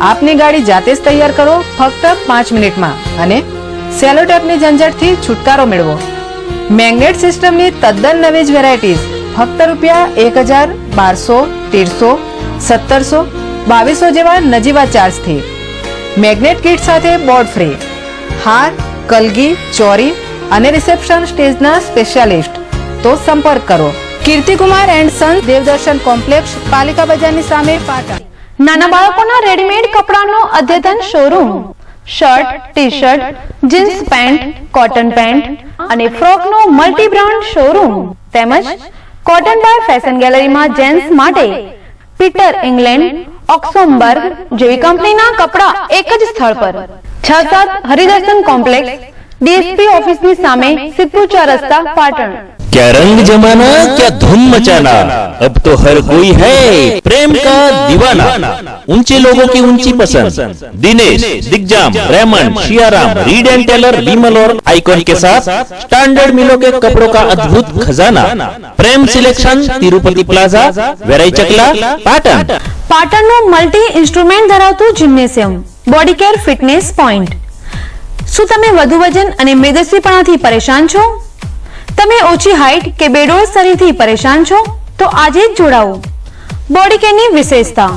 આપની ગાડી જાતે જ તૈયાર કરો ફક્ત 5 મિનિટમાં અને સેલો ટેપની ઝંઝટથી છુટકારો મેળવો। મેગ્નેટ સિસ્ટમની તદ્દન નવી જ વેરાયટીઝ ફક્ત ₹1000, 1200, 1300, 1700, 2200 જેવા નજીવા ચાર્જથી. મેગ્નેટ કીટ સાથે બોર્ડ ફ્રી. હાર, કલગી, ચોરી અને રિસેપ્શન સ્ટેજના સ્પેશિયાલિસ્ટ. તો સંપર્ક કરો Kirtikumar and son, Devdarshan complex, Palika બજારની સામે, પાટણ. નાના બાળકોના રેડીમેડ કપડાનો અદ્યતન showroom. Shirt, T shirt, jeans pant, cotton pant અને ફ્રોકનો મલ્ટી બ્રાન્ડ શોરૂમ તેમજ કોટન બાય ફેશન ગેલેરીમાં જેન્ટ્સ માટે પીટર ઇંગ્લેન્ડ, ઓક્સોમબર્ગ જેવી કંપનીના કપડા એક જ સ્થળ પર. 6-7 હરિદર્શન કોમ્પ્લેક્સ, ડીએસપી ઓફિસની સામે, સિદ્ધપુર 4 રસ્તા, પાટણ. क्या रंग जमाना, क्या धूम मचाना, अब तो हर कोई है प्रेम का दीवाना। ऊंचे लोगों की ऊंची पसंद, Dinesh, Digjam, Raymond, Siyaram, Reid and Taylor, Vimal और आइकॉन के साथ स्टैंडर्ड मिलों के कपड़ों का अद्भुत खजाना। प्रेम सिलेक्शन, तिरुपति प्लाजा, वेराई चकला, पाटन। પાટણનું મલ્ટી ઇન્સ્ટ્રુમેન્ટ ધરાવતું gymnasium, body care fitness point. શું તમે વધુ વજન અને મેદસ્વીપણાથી પરેશાન છો? તમે ઓછી હાઈટ કે બેડોળ શરીરથી પરેશાન છો? તો આજે જ જોડાઓ. બોડી કેરની વિશેષતા: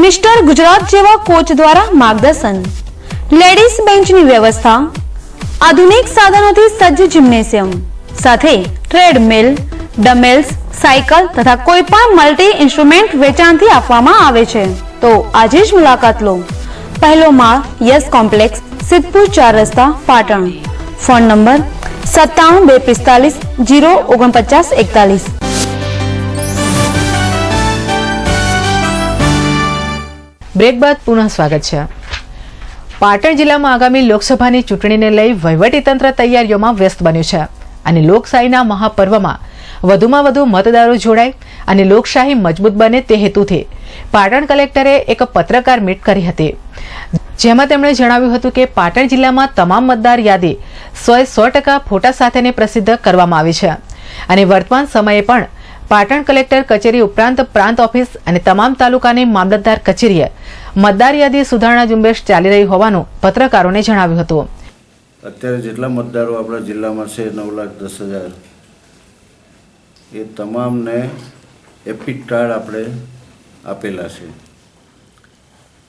મિસ્ટર ગુજરાત જેવા કોચ દ્વારા માર્ગદર્શન, લેડીઝ બેન્ચની વ્યવસ્થા, આધુનિક સાધનોથી સજ્જ જિમ્નેશિયમ સાથે ટ્રેડમિલ, ડમેલ્સ, સાયકલ તથા કોઈ પણ મલ્ટી ઇન્સ્ટ્રુમેન્ટ વેચાણથી આપવામાં આવે છે. તો આજે જ મુલાકાત લો. પહેલો માળ, યસ કોમ્પ્લેક્સ, સિદ્ધપુર 4 રસ્તા, પાટણ. Phone number 97 245 049 41. બ્રેક બાદ પુનઃ સ્વાગત છે. પાટણ જિલ્લામાં આગામી લોકસભાની ચૂંટણીને લઈ વહીવટીતંત્ર તૈયારીઓમાં વ્યસ્ત બન્યું છે અને લોકશાહીના મહાપર્વમાં વધુમાં વધુ મતદારો જોડાય અને લોકશાહી મજબૂત બને તે હેતુથી પાટણ કલેક્ટરે એક પત્રકાર મીટ કરી હતી, જેમાં તેમણે જણાવ્યું હતું કે પાટણ જિલ્લામાં તમામ મતદાર યાદી 100% ફોટા સાથેની પ્રસિદ્ધ કરવામાં આવી છે અને વર્તમાન સમયે પણ પાટણ કલેક્ટર કચેરી ઉપરાંત પ્રાંત ઓફિસ અને તમામ તાલુકાની મામલતદાર કચેરીએ મતદાર યાદી સુધારણા ઝુંબેશ ચાલી રહી હોવાનું પત્રકારોને જણાવ્યું હતું. અત્યારે જેટલા મતદારો આપણા જિલ્લામાં છે 9,10,000, એ તમામને એપિક કાર્ડ આપણે આપેલા છે.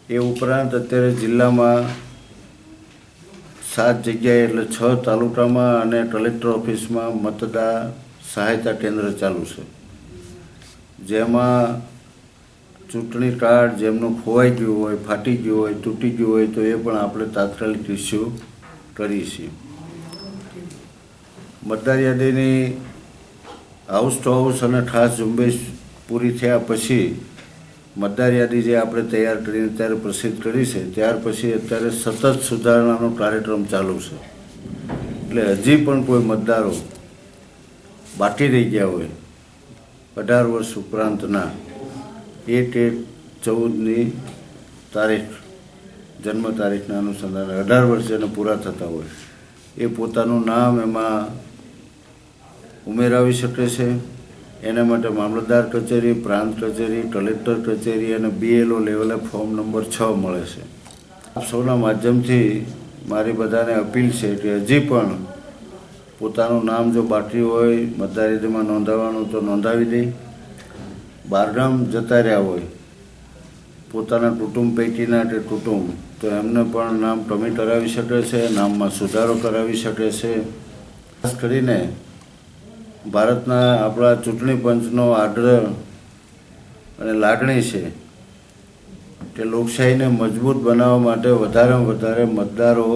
એ ઉપરાંત અત્યારે જિલ્લામાં 7 જગ્યાએ એટલે 6 તાલુકામાં અને કલેક્ટર ઓફિસમાં મતદાર સહાયતા કેન્દ્ર ચાલુ છે, જેમાં ચૂંટણી કાર્ડ જેમનું ખોવાઈ ગયું હોય, ફાટી ગયું હોય, તૂટી ગયું હોય તો એ પણ આપણે તાત્કાલિક ઇસ્યુ કરીએ છીએ. મતદાર યાદીની હાઉસ ટુ હાઉસ અને ખાસ ઝુંબેશ પૂરી થયા પછી મતદાર યાદી જે આપણે તૈયાર કરીને ત્યારે પ્રસિદ્ધ કરી છે, ત્યાર પછી અત્યારે સતત સુધારણાનો કાર્યક્રમ ચાલુ છે. એટલે હજી પણ કોઈ મતદારો બાકી રહી ગયા હોય 18 વર્ષ ઉપરાંતના, 1/1/14 તારીખ જન્મ તારીખના અનુસંધાને 18 વર્ષ જેને પૂરા થતા હોય એ પોતાનું નામ એમાં ઉમેરાવી શકે છે. એના માટે મામલતદાર કચેરી, પ્રાંત કચેરી, કલેક્ટર કચેરી અને BLO લેવલે ફોર્મ નંબર 6 મળે છે. આપ સૌના માધ્યમથી મારી બધાને અપીલ છે કે હજી પણ પોતાનું નામ જો બાકી હોય મતદાર યાદીમાં નોંધાવવાનું તો નોંધાવી દે. બહારગામ જતા રહ્યા હોય પોતાના કુટુંબ પૈકીના કે કુટુંબ, તો એમને પણ નામ કમી કરાવી શકે છે, નામમાં સુધારો કરાવી શકે છે. ખાસ કરીને ભારતના આપણા ચૂંટણી પંચનો આગ્રહ અને લાગણી છે કે લોકશાહીને મજબૂત બનાવવા માટે વધારેમાં વધારે મતદારો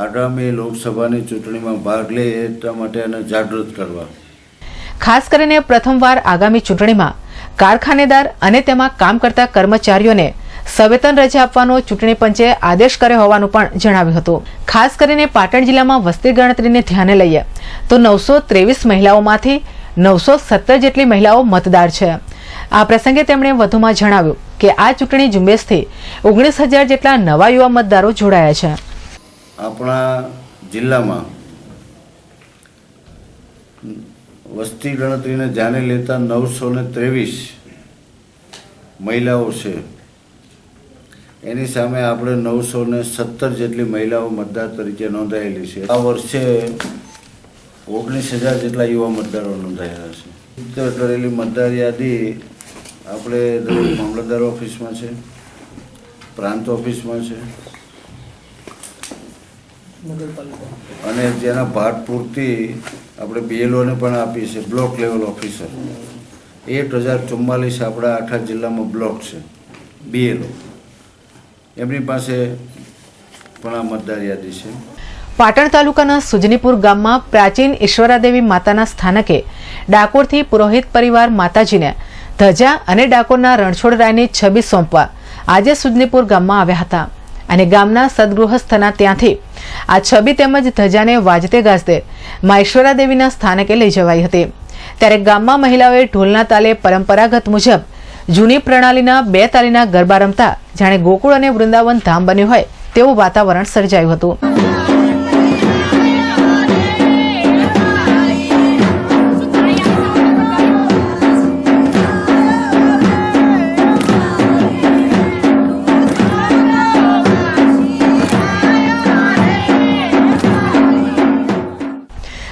આગામી લોકસભાની ચૂંટણીમાં ભાગ લે એટલા માટે એને જાગૃત કરવા. ખાસ કરીને પ્રથમવાર આગામી ચૂંટણીમાં કારખાનેદાર અને તેમાં કામ કરતા કર્મચારીઓને સવેતન રજા આપવાનો ચૂંટણી પંચે આદેશ કર્યો હોવાનું પણ જણાવ્યું હતું. ખાસ કરીને પાટણ જિલ્લામાં વસ્તી ગણતરીને ધ્યાને લઈએ તો 923 મહિલાઓમાંથી 917 જેટલી મહિલાઓ મતદાર છે. આ પ્રસંગે તેમણે વધુમાં જણાવ્યું કે આ ચૂંટણી ઝુંબેશથી 19,000 જેટલા નવા યુવા મતદારો જોડાયા છે. આપણા જિલ્લામાં વસ્તી ગણતરીને ધ્યાને લેતા 923 મહિલાઓ છે. એની સામે આપણે 917 જેટલી મહિલાઓ મતદાર તરીકે નોંધાયેલી છે. આ વર્ષે 19,000 જેટલા યુવા મતદારો નોંધાયેલા છે. કરેલી મતદાર યાદી આપણે મામલતદાર ઓફિસમાં છે, પ્રાંત ઓફિસમાં છે અને જેના ભાત પૂરતી આપણે BLOને પણ આપી છે, બ્લોક લેવલ ઓફિસર. 8044 આપણા આખા જિલ્લામાં બ્લોક છે BLO, એમની પાસે પણ આ મતદાર યાદી છે. પાટણ તાલુકાના સુજનીપુર ગામમાં પ્રાચીન ઈશ્વરાદેવી માતાના સ્થાનકે ડાકોરથી પુરોહિત પરિવાર માતાજીને ધજા અને ડાકોરના રણછોડરાયની છબી સોંપવા આજે સુજનીપુર ગામમાં આવ્યા હતા અને ગામના સદગૃહસ્થના ત્યાંથી આ છબી તેમજ ધજાને વાજતે ગાજતે મા ઈશ્વરાદેવીના સ્થાનકે લઈ જવાઈ હતી. ત્યારે ગામમાં મહિલાઓએ ઢોલના તાલે પરંપરાગત મુજબ જૂની પ્રણાલીના 2 તાલીના ગરબા રમતા જાણે ગોકુળ અને વૃંદાવન ધામ બન્યું હોય તેવું વાતાવરણ સર્જાયું હતું.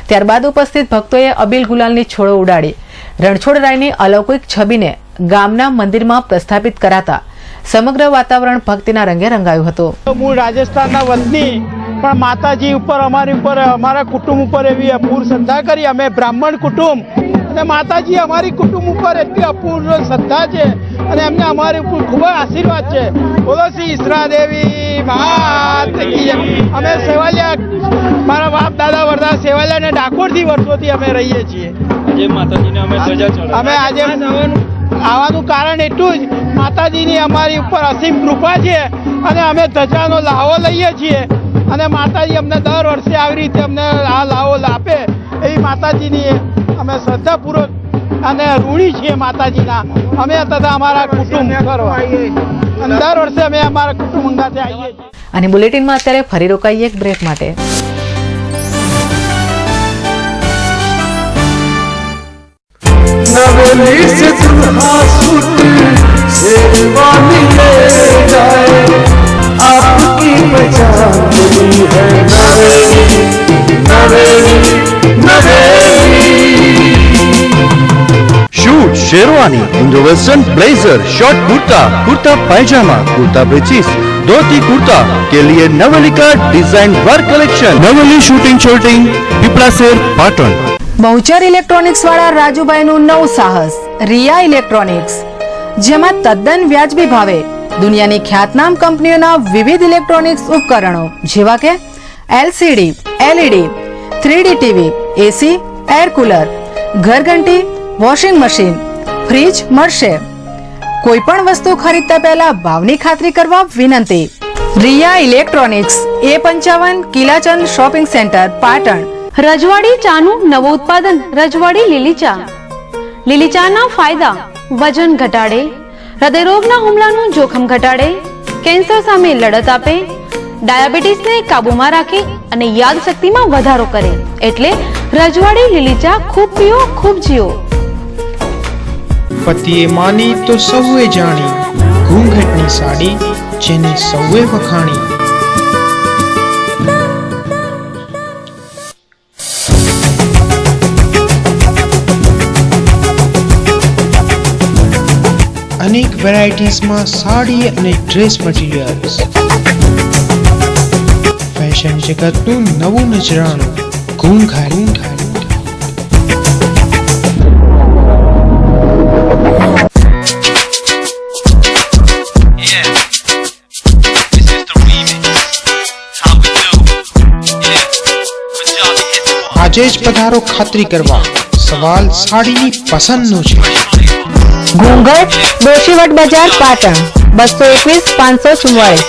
ત્યારબાદ ઉપસ્થિત ભક્તોએ અબીલ ગુલાલની છોડો ઉડાડી રણછોડરાયની અલૌકિક છબીને ગામના મંદિરમાં પ્રસ્થાપિત કરાતા સમગ્ર વાતાવરણ ભક્તિના રંગે રંગાયું હતું. મૂળ રાજસ્થાનના વતની પણ માતાજી ઉપર અમારા કુટુંબ ઉપર એવી અપૂર્વ શ્રદ્ધા કરી. અમે બ્રાહ્મણ કુટુંબ અને માતાજી અમારી કુટુંબ ઉપર એટલી અપૂર્વ શ્રદ્ધા છે અને એમને અમારી ઉપર ખૂબ આશીર્વાદ છે. બોલો શ્રી ઈશ્વરાદેવી માત કી. અમે સેવાલિયા, મારા બાપ દાદા વરદા સેવાલિયા અને ડાકોરથી વર્ષોથી અમે રહીએ છીએ. અમે આજે આવવાનું કારણ એટલું જ, માતાજીની અમારી ઉપર અસીમ કૃપા છે અને અમે ધજાનો લાવો લઈએ છીએ અને માતાજી અમને દર વર્ષે આવી રીતે અમને આ લાવો આપે એવી માતાજીની અમે શ્રદ્ધાપૂર્વક અને ઋણી છીએ માતાજીના. અમે તથા અમારા કુટુંબ કરવા અને દર વર્ષે અમે અમારા કુટુંબ અંગાથે આવીએ છીએ. અને બુલેટિનમાં અત્યારે ફરી રોકાઈએ એક બ્રેક માટે. नवेली से दुल्हा सूट शेरवानी ले जाए, आपकी पहचान मिली है Naveli Naveli Naveli. Suit sherwani, Indo western blazer, short kurta, kurta pyjama, kurta breeches, dhoti kurta के लिए नवेली का design work collection. Naveli shooting shirting Pipla Sheri Patan. Bahuchar electronics વાળા રાજુભાઈનું નવું સાહસ રિયા ઇલેક્ટ્રોનિક્સ, જેમાં તદ્દન વ્યાજબી ભાવે દુનિયાની ખ્યાતનામ કંપનીઓના વિવિધ ઇલેક્ટ્રોનિક્સ ઉપકરણો જેવા કે LCD, LED, 3D TV, AC, air cooler, ઘરઘંટી, વોશિંગ મશીન, ફ્રીજ મળશે. કોઈ પણ વસ્તુ ખરીદતા પહેલા ભાવની ખાતરી કરવા વિનંતી. Riya electronics, A55 Kilachand shopping centre, Patan. રજવાડી ચાનું નવું ઉત્પાદન રજવાડી લીલી ચા. લીલી ચાના ફાયદા: વજન ઘટાડે, હૃદયરોગના હુમલાનું જોખમ ઘટાડે, કેન્સર સામે લડત આપે, ડાયાબિટીસને કાબૂમાં રાખે અને યાદશક્તિમાં વધારો કરે. એટલે રજવાડી લીલી ચા ખૂબ પીઓ, ખૂબ જીઓ. પતિએ માની તો સૌએ જાણી, ઘૂંઘટની સાડી જેને સૌએ વખાણી. અનેક વેરાયટીઝમાં સાડી અને ડ્રેસ મટીરિયલ્સ, ફેશન જગતનું નવું નજરાણું, ઘૂંઘાટ. આજે જ પધારો ખાતરી કરવા, સવાલ સાડીની પસંદનો છે. ઘૂંઘટ, દોશીવટ બજાર, પાટણ. 221 544.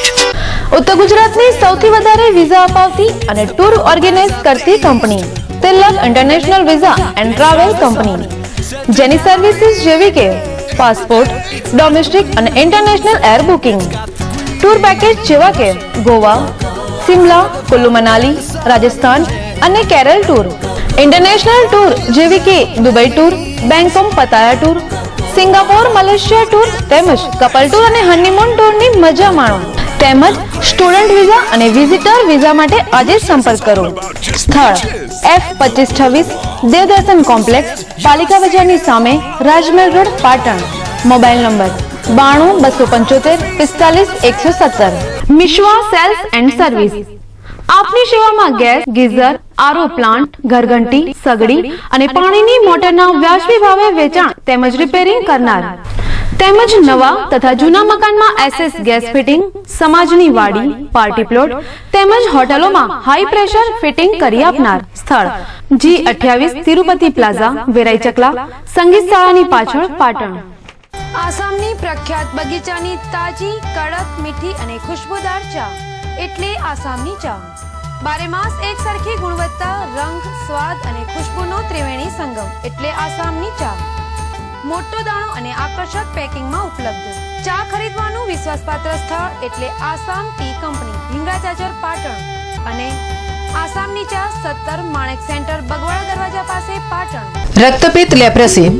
ઉત્તર ગુજરાતની સૌથી વધારે વિઝા અપાવતી અને ટૂર ઓર્ગેનાઇઝ કરતી company Tilak international visa and travel company, જેની સર્વિસીસ જેવી કે પાસપોર્ટ, ડોમેસ્ટિક અને international air booking, tour package જેવા કે ગોવા, સિમલા, કુલ્લુ મનાલી, રાજસ્થાન અને કેરળ ટૂર, ઇન્ટરનેશનલ ટૂર જેવી કે Dubai tour, Bangkok Pattaya tour, Singapore, Malaysia tour તેમજ કપલ ટૂર અને હનીમૂન ટૂરની મજા માણો. તેમજ સ્ટુડન્ટ વિઝા અને વિઝિટર વિઝા માટે આજે સંપર્ક કરો. સ્થળ F2526 દેવદર્શન કોમ્પ્લેક્સ, પાલિકા બજારની સામે, Rajmahel road, Patan. Mobile number 92 275 45 117. Mishwa sales and service આપની સેવામાં ગેસ, ગીઝર, આરઓ પ્લાન્ટ, ઘરઘંટી, સગડી અને પાણીની મોટરના વ્યાજબી ભાવે વેચાણ તેમજ રિપેરિંગ કરનાર તેમજ નવા તથા જૂના મકાનમાં એસએસ ગેસ ફિટિંગ, સમાજની વાડી, પાર્ટી પ્લોટ તેમજ હોટલોમાં હાઈ પ્રેશર ફિટિંગ કરી આપનાર. સ્થળ G28 તિરુપતિ પ્લાઝા, વેરાઈ ચકલા, સંગીત શાળાની પાછળ, પાટણ. આસામની પ્રખ્યાત બગીચાની તાજી, કડક, મીઠી અને ખુશ્બુદાર ચા એટલે આસામની ચા. બારેમાસ એક સરખી ગુણવત્તા, રંગ, સ્વાદ અને ખુશ્બુનો ત્રિવેણી સંગમ એટલે આસામની ચા. મોટો દાણો અને આકર્ષક પેકિંગમાં ઉપલબ્ધ. ચા ખરીદવાનું વિશ્વાસપાત્ર સ્થળ એટલે આસામ ટી કંપની, હિંગળાજાજર, પાટણ. અને આસામની ચા 17 માણેક સેન્ટર, બગવાડા દરવાજા પાસે, પાટણ. રક્તપિત્ત લેપ્રસી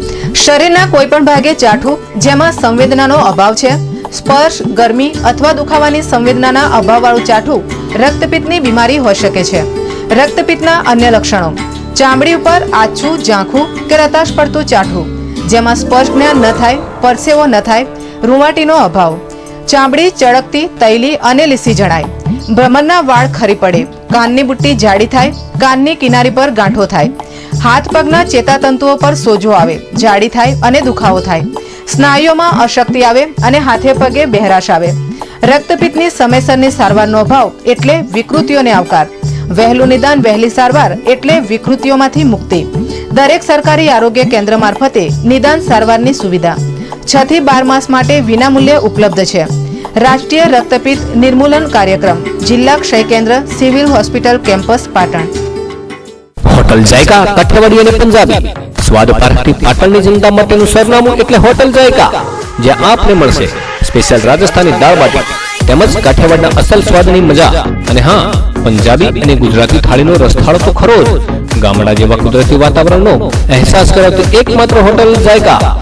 શરીરના કોઈ પણ ભાગે ચાઠું જેમાં સંવેદનાનો અભાવ છે. સ્પર્શ, ગરમી અથવા દુખાવાની સંવેદનાના અભાવવાળું ચાઠું રક્તપિત્તની બીમારી હોઈ શકે છે. રક્તપિત્તના અન્ય લક્ષણો: ચામડી ઉપર આછું, ઝાંખું કે રતાશ પડતું ચાઠું જેમાં સ્પર્શ જ્ઞાન ન થાય, પરસેવો ન થાય, રૂંવાટીનો અભાવ, ચામડી ચળકતી, તૈલી અને લીસી જણાય, ભ્રમરના વાળ ખરી પડે, કાનની બુટ્ટી જાડી થાય, કાનની કિનારી પર ગાંઠો થાય, હાથ પગના ચેતાતંતુઓ પર સોજો આવે, જાડી થાય અને દુખાવો થાય, સ્નાયુઓમાં અશક્તિ આવે અને હાથે પગે બહેરાશ આવે. રક્તપિત્તની સમયસરની સારવારનો અભાવ એટલે વિકૃતિઓને આવકાર. વહેલું નિદાન, વહેલી સારવાર એટલે વિકૃતિઓમાંથી મુક્તિ. દરેક સરકારી આરોગ્ય કેન્દ્ર મારફતે નિદાન સારવારની સુવિધા 6 થી 12 માસ માટે વિનામૂલ્યે ઉપલબ્ધ છે. રાષ્ટ્રીય રક્તપિત્ત નિર્મૂલન કાર્યક્રમ, જિલ્લા ક્ષય કેન્દ્ર, civil hospital campus, Patan. Hotel Jayka Kathiyawadi અને પંજાબી સ્વાદ પારખી પાટણની જનતા માટેનું સરનામું એટલે હોટલ જાયકા, જ્યાં આપને મળશે સ્પેશિયલ રાજસ્થાની દાળ બાટી તેમજ કાઠિયાવાડના અસલ સ્વાદની મજા. અને હા, પંજાબી અને ગુજરાતી થાળીનો રસથાળો તો ખરો જ. ગામડા જેવા કુદરતી વાતાવરણનો અહેસાસ કરાવતી એકમાત્ર હોટલ જાયકા.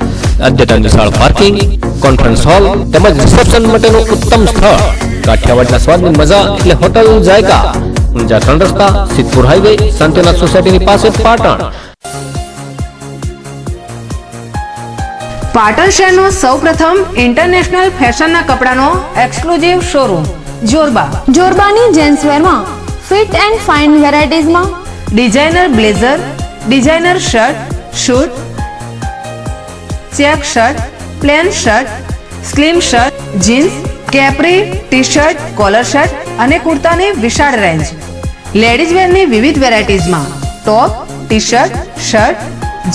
અદ્યતન વિશાળ પાર્કિંગ, કોન્ફરન્સ હોલ તેમજ રિસેપ્શન માટેનું ઉત્તમ સ્થળ. કાઠિયાવાડના સ્વાદની મજા એટલે હોટલ જાયકા. ઊંઝા 3 રસ્તા, સિદ્ધપુર હાઈવે, શાંતિનાથ સોસાયટીની પાસે, પાટણ. પાટણ શહેરનો સૌપ્રથમ ઇન્ટરનેશનલ ફેશનના કપડાનો એક્સક્લુઝિવ શોરૂમ જોરબા. જોરબાની જેન્ટ્સવેરમાં ફિટ એન્ડ ફાઇન વેરાયટીઝમાં designer blazer, designer shirt, suit, check shirt, plain shirt, slim shirt, jeans, capri, T shirt, collar shirt અને કુર્તાની વિશાળ રેન્જ. લેડીઝ વેરની વિવિધ વેરાયટીઝમાં top, T shirt, shirt,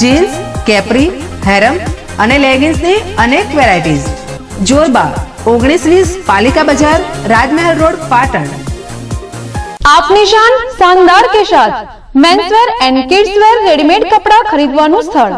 jeans, capri, harem અને લેગિન્સની અનેક વેરાયટીઝ. જોરબા 1920 પાલિકા બજાર, રાજમહેલ રોડ, પાટણ. આપની શાન शानदार के साथ मेंसवेयर एंड किड्सवेयर रेडीमेड कपड़ा खरीदવાનું સ્થળ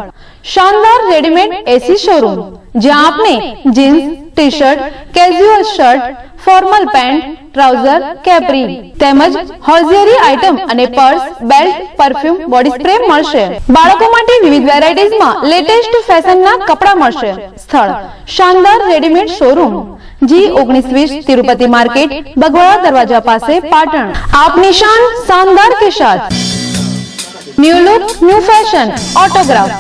શાનદાર રેડીમેડ એસી શોરૂમ, જ્યાં આપને jeans, T shirt, casual shirt, formal pant, trouser, Capri તેમજ હોઝિયરી આઇટમ અને purse, belt, perfume, body spray મળશે. બાળકો માટે વિવિધ વેરાયટીઝમાં લેટેસ્ટ ફેશનના કપડા મળશે. સ્થળ શાનદાર readymade showroom, G1920 Tirupati market, Bagwada दरवाजा पासे, पाटण. आपनी शान शानदार के साथ new look, new fashion, autograph,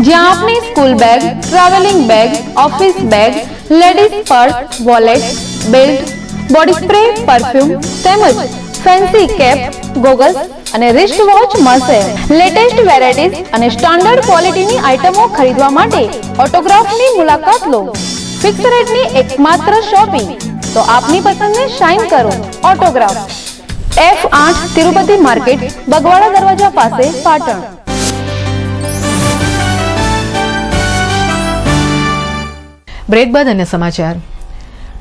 જ્યાં આપને school bag, travelling bag, office bag, ladies purse, wallet, belt, body spray, perfume તેમજ ફેન્સી કેપ, ગોગલ્સ અને રિસ્ટ વોચ મળશે. લેટેસ્ટ વેરાયટીઝ અને સ્ટાન્ડર્ડ ક્વોલિટીની આઇટમો ખરીદવા માટે ઓટોગ્રાફની મુલાકાત લો. ફિક્સ રેટની એકમાત્ર શોપિંગ તો આપની પસંદને શાઇન કરો. Autograph F8 Tirupati market, Bagwada दरवाजा પાસે, પાટણ. બ્રેક બાદ અન્ય સમાચાર.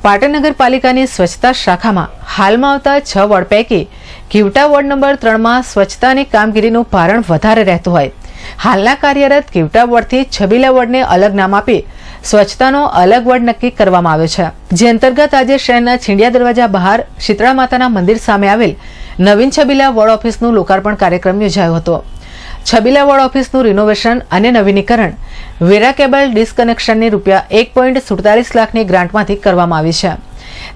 પાટણ નગરપાલિકાની સ્વચ્છતા શાખામાં હાલમાં આવતા 6 વોર્ડ પૈકી કીવટા વોર્ડ નંબર 3માં સ્વચ્છતાની કામગીરીનું ભારણ વધારે રહેતું હોય હાલના કાર્યરત કીવટા વોર્ડથી છબીલા વોર્ડને અલગ નામ આપી સ્વચ્છતાનો અલગ વોર્ડ નક્કી કરવામાં આવ્યો છે. જે અંતર્ગત આજે શહેરના છીંડિયા દરવાજા બહાર શીતળા માતાના મંદિર સામે આવેલ નવીન છબીલા વોર્ડ ઓફિસનું લોકાર્પણ કાર્યક્રમ યોજાયો હતો. છબીલા વોર્ડ ઓફિસનું રિનોવેશન અને નવીનીકરણ વેરા કેબલ ડિસ્કનેક્શનની ₹1.47 લાખની ગ્રાન્ટમાંથી કરવામાં આવી છે.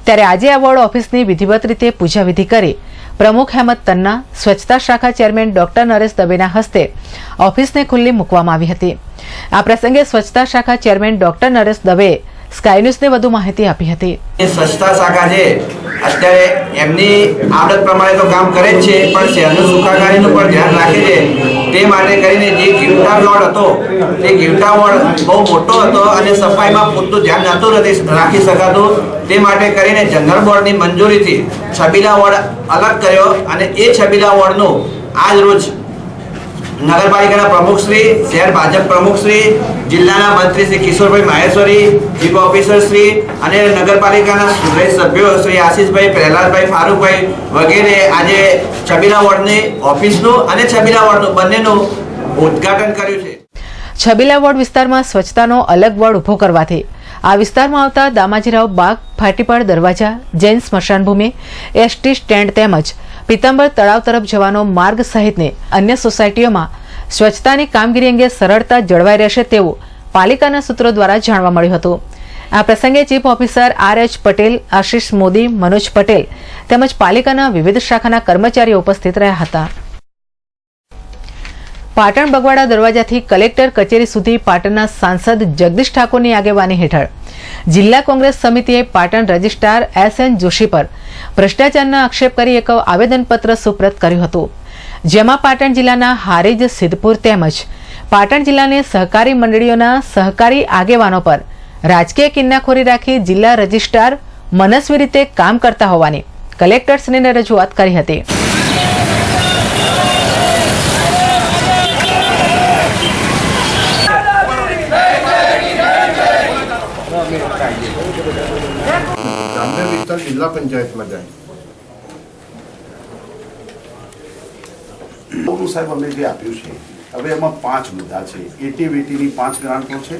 ત્યારે આજે આ વોર્ડ ઓફિસની વિધિવત રીતે પૂજાવિધિ કરી પ્રમુખ હેમત તન્ના, સ્વચ્છતા શાખા ચેરમેન ડોક્ટર નરેશ દવેના હસ્તે ઓફિસને ખુલ્લી મૂકવામાં આવી હતી. આ પ્રસંગે સ્વચ્છતા શાખા ચેરમેન ડોક્ટર નરેશ દવેએ સ્કાય ન્યૂઝને વધુ માહિતી આપી હતી. સ્વચ્છતા શાખા છે અત્યારે એમની આવડત પ્રમાણે તો કામ કરે જ છે, પણ શહેરનું સુખાકારીનું પણ ધ્યાન રાખે છે. તે માટે કરીને જે ગીવટા વોર્ડ હતો તે ગીવટા વોર્ડ બહુ મોટો હતો અને સફાઈમાં પૂરતું ધ્યાન નહોતું રાખી શકાતું. તે માટે કરીને જનરલ બોર્ડની મંજૂરીથી છબીલા વોર્ડ અલગ કર્યો અને એ છબીલા વોર્ડનું આજ રોજ નગરપાલિકાના પ્રમુખશ્રી, શહેર ભાજપ પ્રમુખશ્રી, જિલ્લાના મંત્રી શ્રી કિશોરભાઈ માહેશ્વરી, ચીફ ઓફિસર શ્રી અને નગરપાલિકાના સભ્યો શ્રી આશીષભાઈ, પ્રહલાદભાઈ, ફારૂકભાઈ વગેરે આજે છબીલા વોર્ડની ઓફિસનું અને છબીલા વોર્ડનું બંનેનું ઉદ્ઘાટન કર્યું છે. છબીલા વોર્ડ વિસ્તારમાં સ્વચ્છતાનો અલગ વોર્ડ ઉભો કરવાથી આ વિસ્તારમાં આવતા દામાજીરાવ બાગ, ફાટીપાડ દરવાજા, જૈન સ્મશાનભૂમિ, એસટી સ્ટેન્ડ તેમજ પીતાંબર તળાવ તરફ જવાનો માર્ગ સહિતની અન્ય સોસાયટીઓમાં સ્વચ્છતાની કામગીરી અંગે સરળતા જળવાઈ રહેશે તેવું પાલિકાના સૂત્રો દ્વારા જાણવા મળ્યું હતું. આ પ્રસંગે ચીફ ઓફિસર R.H. પટેલ, આશીષ મોદી, મનોજ પટેલ તેમજ પાલિકાના વિવિધ શાખાના કર્મચારીઓ ઉપસ્થિત રહ્યા હતા. પાટણ બગવાડા દરવાજાથી કલેક્ટર કચેરી સુધી પાટણના સાંસદ જગદીશ ઠાકોરની આગેવાની હેઠળ જિલ્લા કોંગ્રેસ સમિતિએ પાટણ રજિસ્ટ્રાર S.N. જોશી પર ભ્રષ્ટાચારના આક્ષેપ કરી એક આવેદનપત્ર સુપ્રત કર્યું હતું. જેમાં પાટણ જિલ્લાના હારીજ, સિદ્ધપુર તેમજ પાટણ જિલ્લાની સહકારી મંડળીઓના સહકારી આગેવાનો પર રાજકીય કિન્નાખોરી રાખી જિલ્લા રજિસ્ટ્રાર મનસ્વી રીતે કામ કરતા હોવાની કલેક્ટરશ્રીને રજૂઆત કરી હતી. જિલ્લા પંચાયતમાં જાય સાહેબ અમે જે આપ્યું છે હવે એમાં 5 મુદ્દા છે. એટીવીટીની 5 ગ્રાન્ટો છે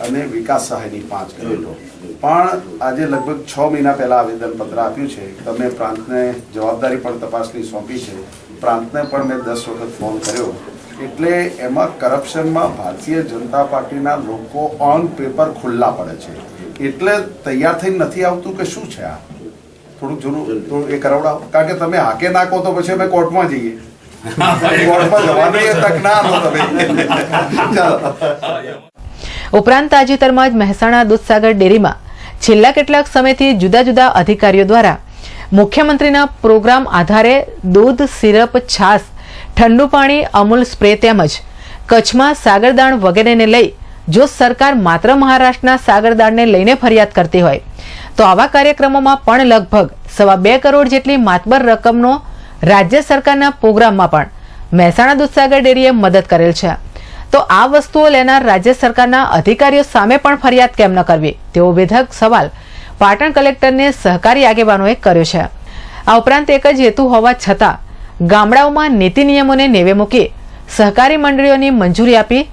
અને વિકાસ સહાયની 5 ગ્રાન્ટો. પણ આજે લગભગ 6 મહિના પહેલા આવેદનપત્ર આપ્યું છે. તમે પ્રાંતને જવાબદારી પણ તપાસની સોંપી છે. પ્રાંતને પણ મેં 10 વખત ફોન કર્યો. એટલે એમાં કરપ્શનમાં ભારતીય જનતા પાર્ટીના લોકો ઓન પેપર ખુલ્લા પડે છે. એટલે તૈયાર થઈને નથી આવતું કે શું છે? આ થોડુંક જરૂર એ કરાવડાવો, કારણ કે તમે હાકે નાખો તો પછી અમે કોર્ટમાં જઈએ. ઉપરાંત તાજેતરમાં જ મહેસાણા દૂધસાગર ડેરીમાં છેલ્લા કેટલાક સમયથી જુદા જુદા અધિકારીઓ દ્વારા મુખ્યમંત્રીના પ્રોગ્રામ આધારે દૂધ, સિરપ, છાશ, ઠંડુ પાણી, અમૂલ સ્પ્રે તેમજ કચ્છમાં સાગરદાણ વગેરેને લઈ જો સરકાર માત્ર મહારાષ્ટ્રના સાગરદાણને લઈને ફરિયાદ કરતી હોય તો આવા કાર્યક્રમોમાં પણ લગભગ 2.25 કરોડ જેટલી માતબર રકમનો રાજ્ય સરકારના પ્રોગ્રામમાં પણ મહેસાણા દૂધસાગર ડેરીએ મદદ કરેલ છે. તો આ વસ્તુઓ લેનાર રાજ્ય સરકારના અધિકારીઓ સામે પણ ફરિયાદ કેમ ન કરવી તેવો વેધક સવાલ પાટણ કલેક્ટરને સહકારી આગેવાનોએ કર્યો છે. આ ઉપરાંત એક જ હેતુ હોવા છતાં ગામડાઓમાં નીતિ નિયમોને નેવે મૂકી સહકારી મંડળીઓની મંજૂરી આપી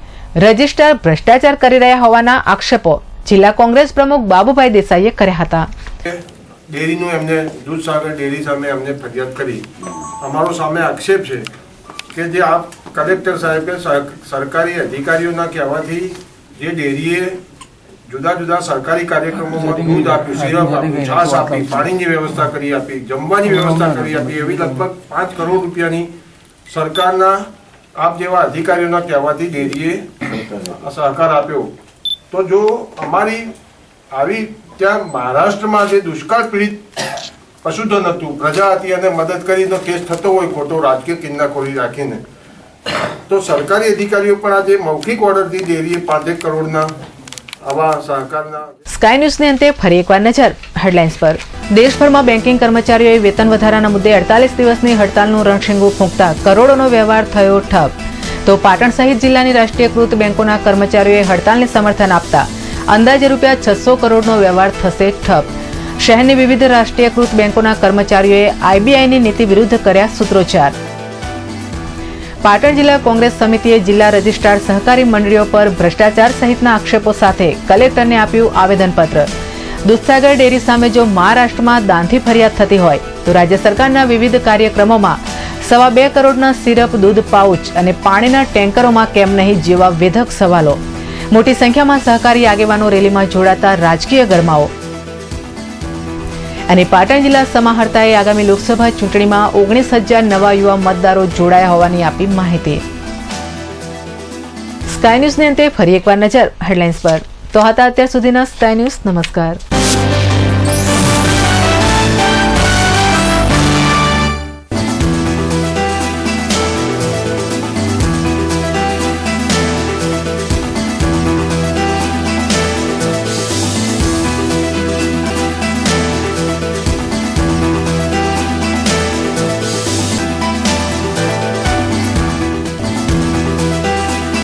રજિસ્ટ્રાર ભ્રષ્ટાચાર કરી રહ્યા હોવાના આક્ષેપો જિલ્લા કોંગ્રેસ પ્રમુખ બાબુભાઈ દેસાઈએ કર્યા હતા. ડેરીનું એમને દૂધસાગર ડેરી સામે અમને ફરિયાદ કરી. અમારો સામે આક્ષેપ છે કે જે આ કલેક્ટર સાહેબે સરકારી અધિકારીઓના કહેવાથી જે ડેરીએ જુદા જુદા સરકારી કાર્યક્રમોમાં દૂધ આપ્યું, સિરપ આપ્યું, છાશ આપી, પાણીની વ્યવસ્થા કરી આપી, જમવાની વ્યવસ્થા કરી આપી, એવી લગભગ 5 કરોડ રૂપિયાની સરકારના આપ જેવા અધિકારીઓના કહેવાથી ડેરીએ સહકાર આપ્યો. તો જો અમારી આવી ત્યાં મહારાષ્ટ્રમાં જે દુષ્કાળ પીડિત પશુધન હતું, પ્રજા હતી અને મદદ કરીને કેસ થતો હોય ખોટો રાજકીય કિન્નાખોરી રાખીને, તો સરકારી અધિકારીઓ પણ આજે મૌખિક ઓર્ડરથી ડેરીએ 5 કરોડના આવા સહકારના. સ્કાય ન્યૂઝની અંતે ફરી એકવાર નજર હેડલાઇન્સ પર. દેશભરમાં બેન્કિંગ કર્મચારીઓએ વેતન વધારાના મુદ્દે 48 દિવસની હડતાલનું રણશીંગું ફૂંકતા કરોડોનો વ્યવહાર થયો ઠપ. તો પાટણ સહિત જિલ્લાની રાષ્ટ્રીયકૃત બેંકોના કર્મચારીઓએ હડતાલને સમર્થન આપતા અંદાજે ₹600 કરોડનો વ્યવહાર થશે ઠપ. શહેરની વિવિધ રાષ્ટ્રીયકૃત બેંકોના કર્મચારીઓએ IBIની નીતિ વિરુદ્ધ કર્યા સૂત્રોચ્ચાર. પાટણ જિલ્લા કોંગ્રેસ સમિતિએ જિલ્લા રજિસ્ટ્રાર સહકારી મંડળીઓ પર ભ્રષ્ટાચાર સહિતના આક્ષેપો સાથે કલેક્ટરને આપ્યું આવેદનપત્ર. દૂધસાગર ડેરી સામે જો મહારાષ્ટ્રમાં દાનથી ફરિયાદ થતી હોય તો રાજ્ય સરકારના વિવિધ કાર્યક્રમોમાં 2.25 કરોડના સિરપ, દૂધ પાઉચ અને પાણીના ટેન્કરોમાં કેમ નહીં જેવા વેધક સવાલો. મોટી સંખ્યામાં સહકારી આગેવાનો રેલીમાં જોડાતા રાજકીય ગરમાવો. અને પાટણ જિલ્લા સમાહર્તાએ આગામી લોકસભા ચૂંટણીમાં 19,000 નવા યુવા મતદારો જોડાયા હોવાની આપી માહિતી. સ્કાય ન્યૂઝને અંતે ફરી એકવાર નજર હેડલાઇન્સ પર. તો હતા અત્યાર સુધીના સ્કાય ન્યૂઝ. નમસ્કાર.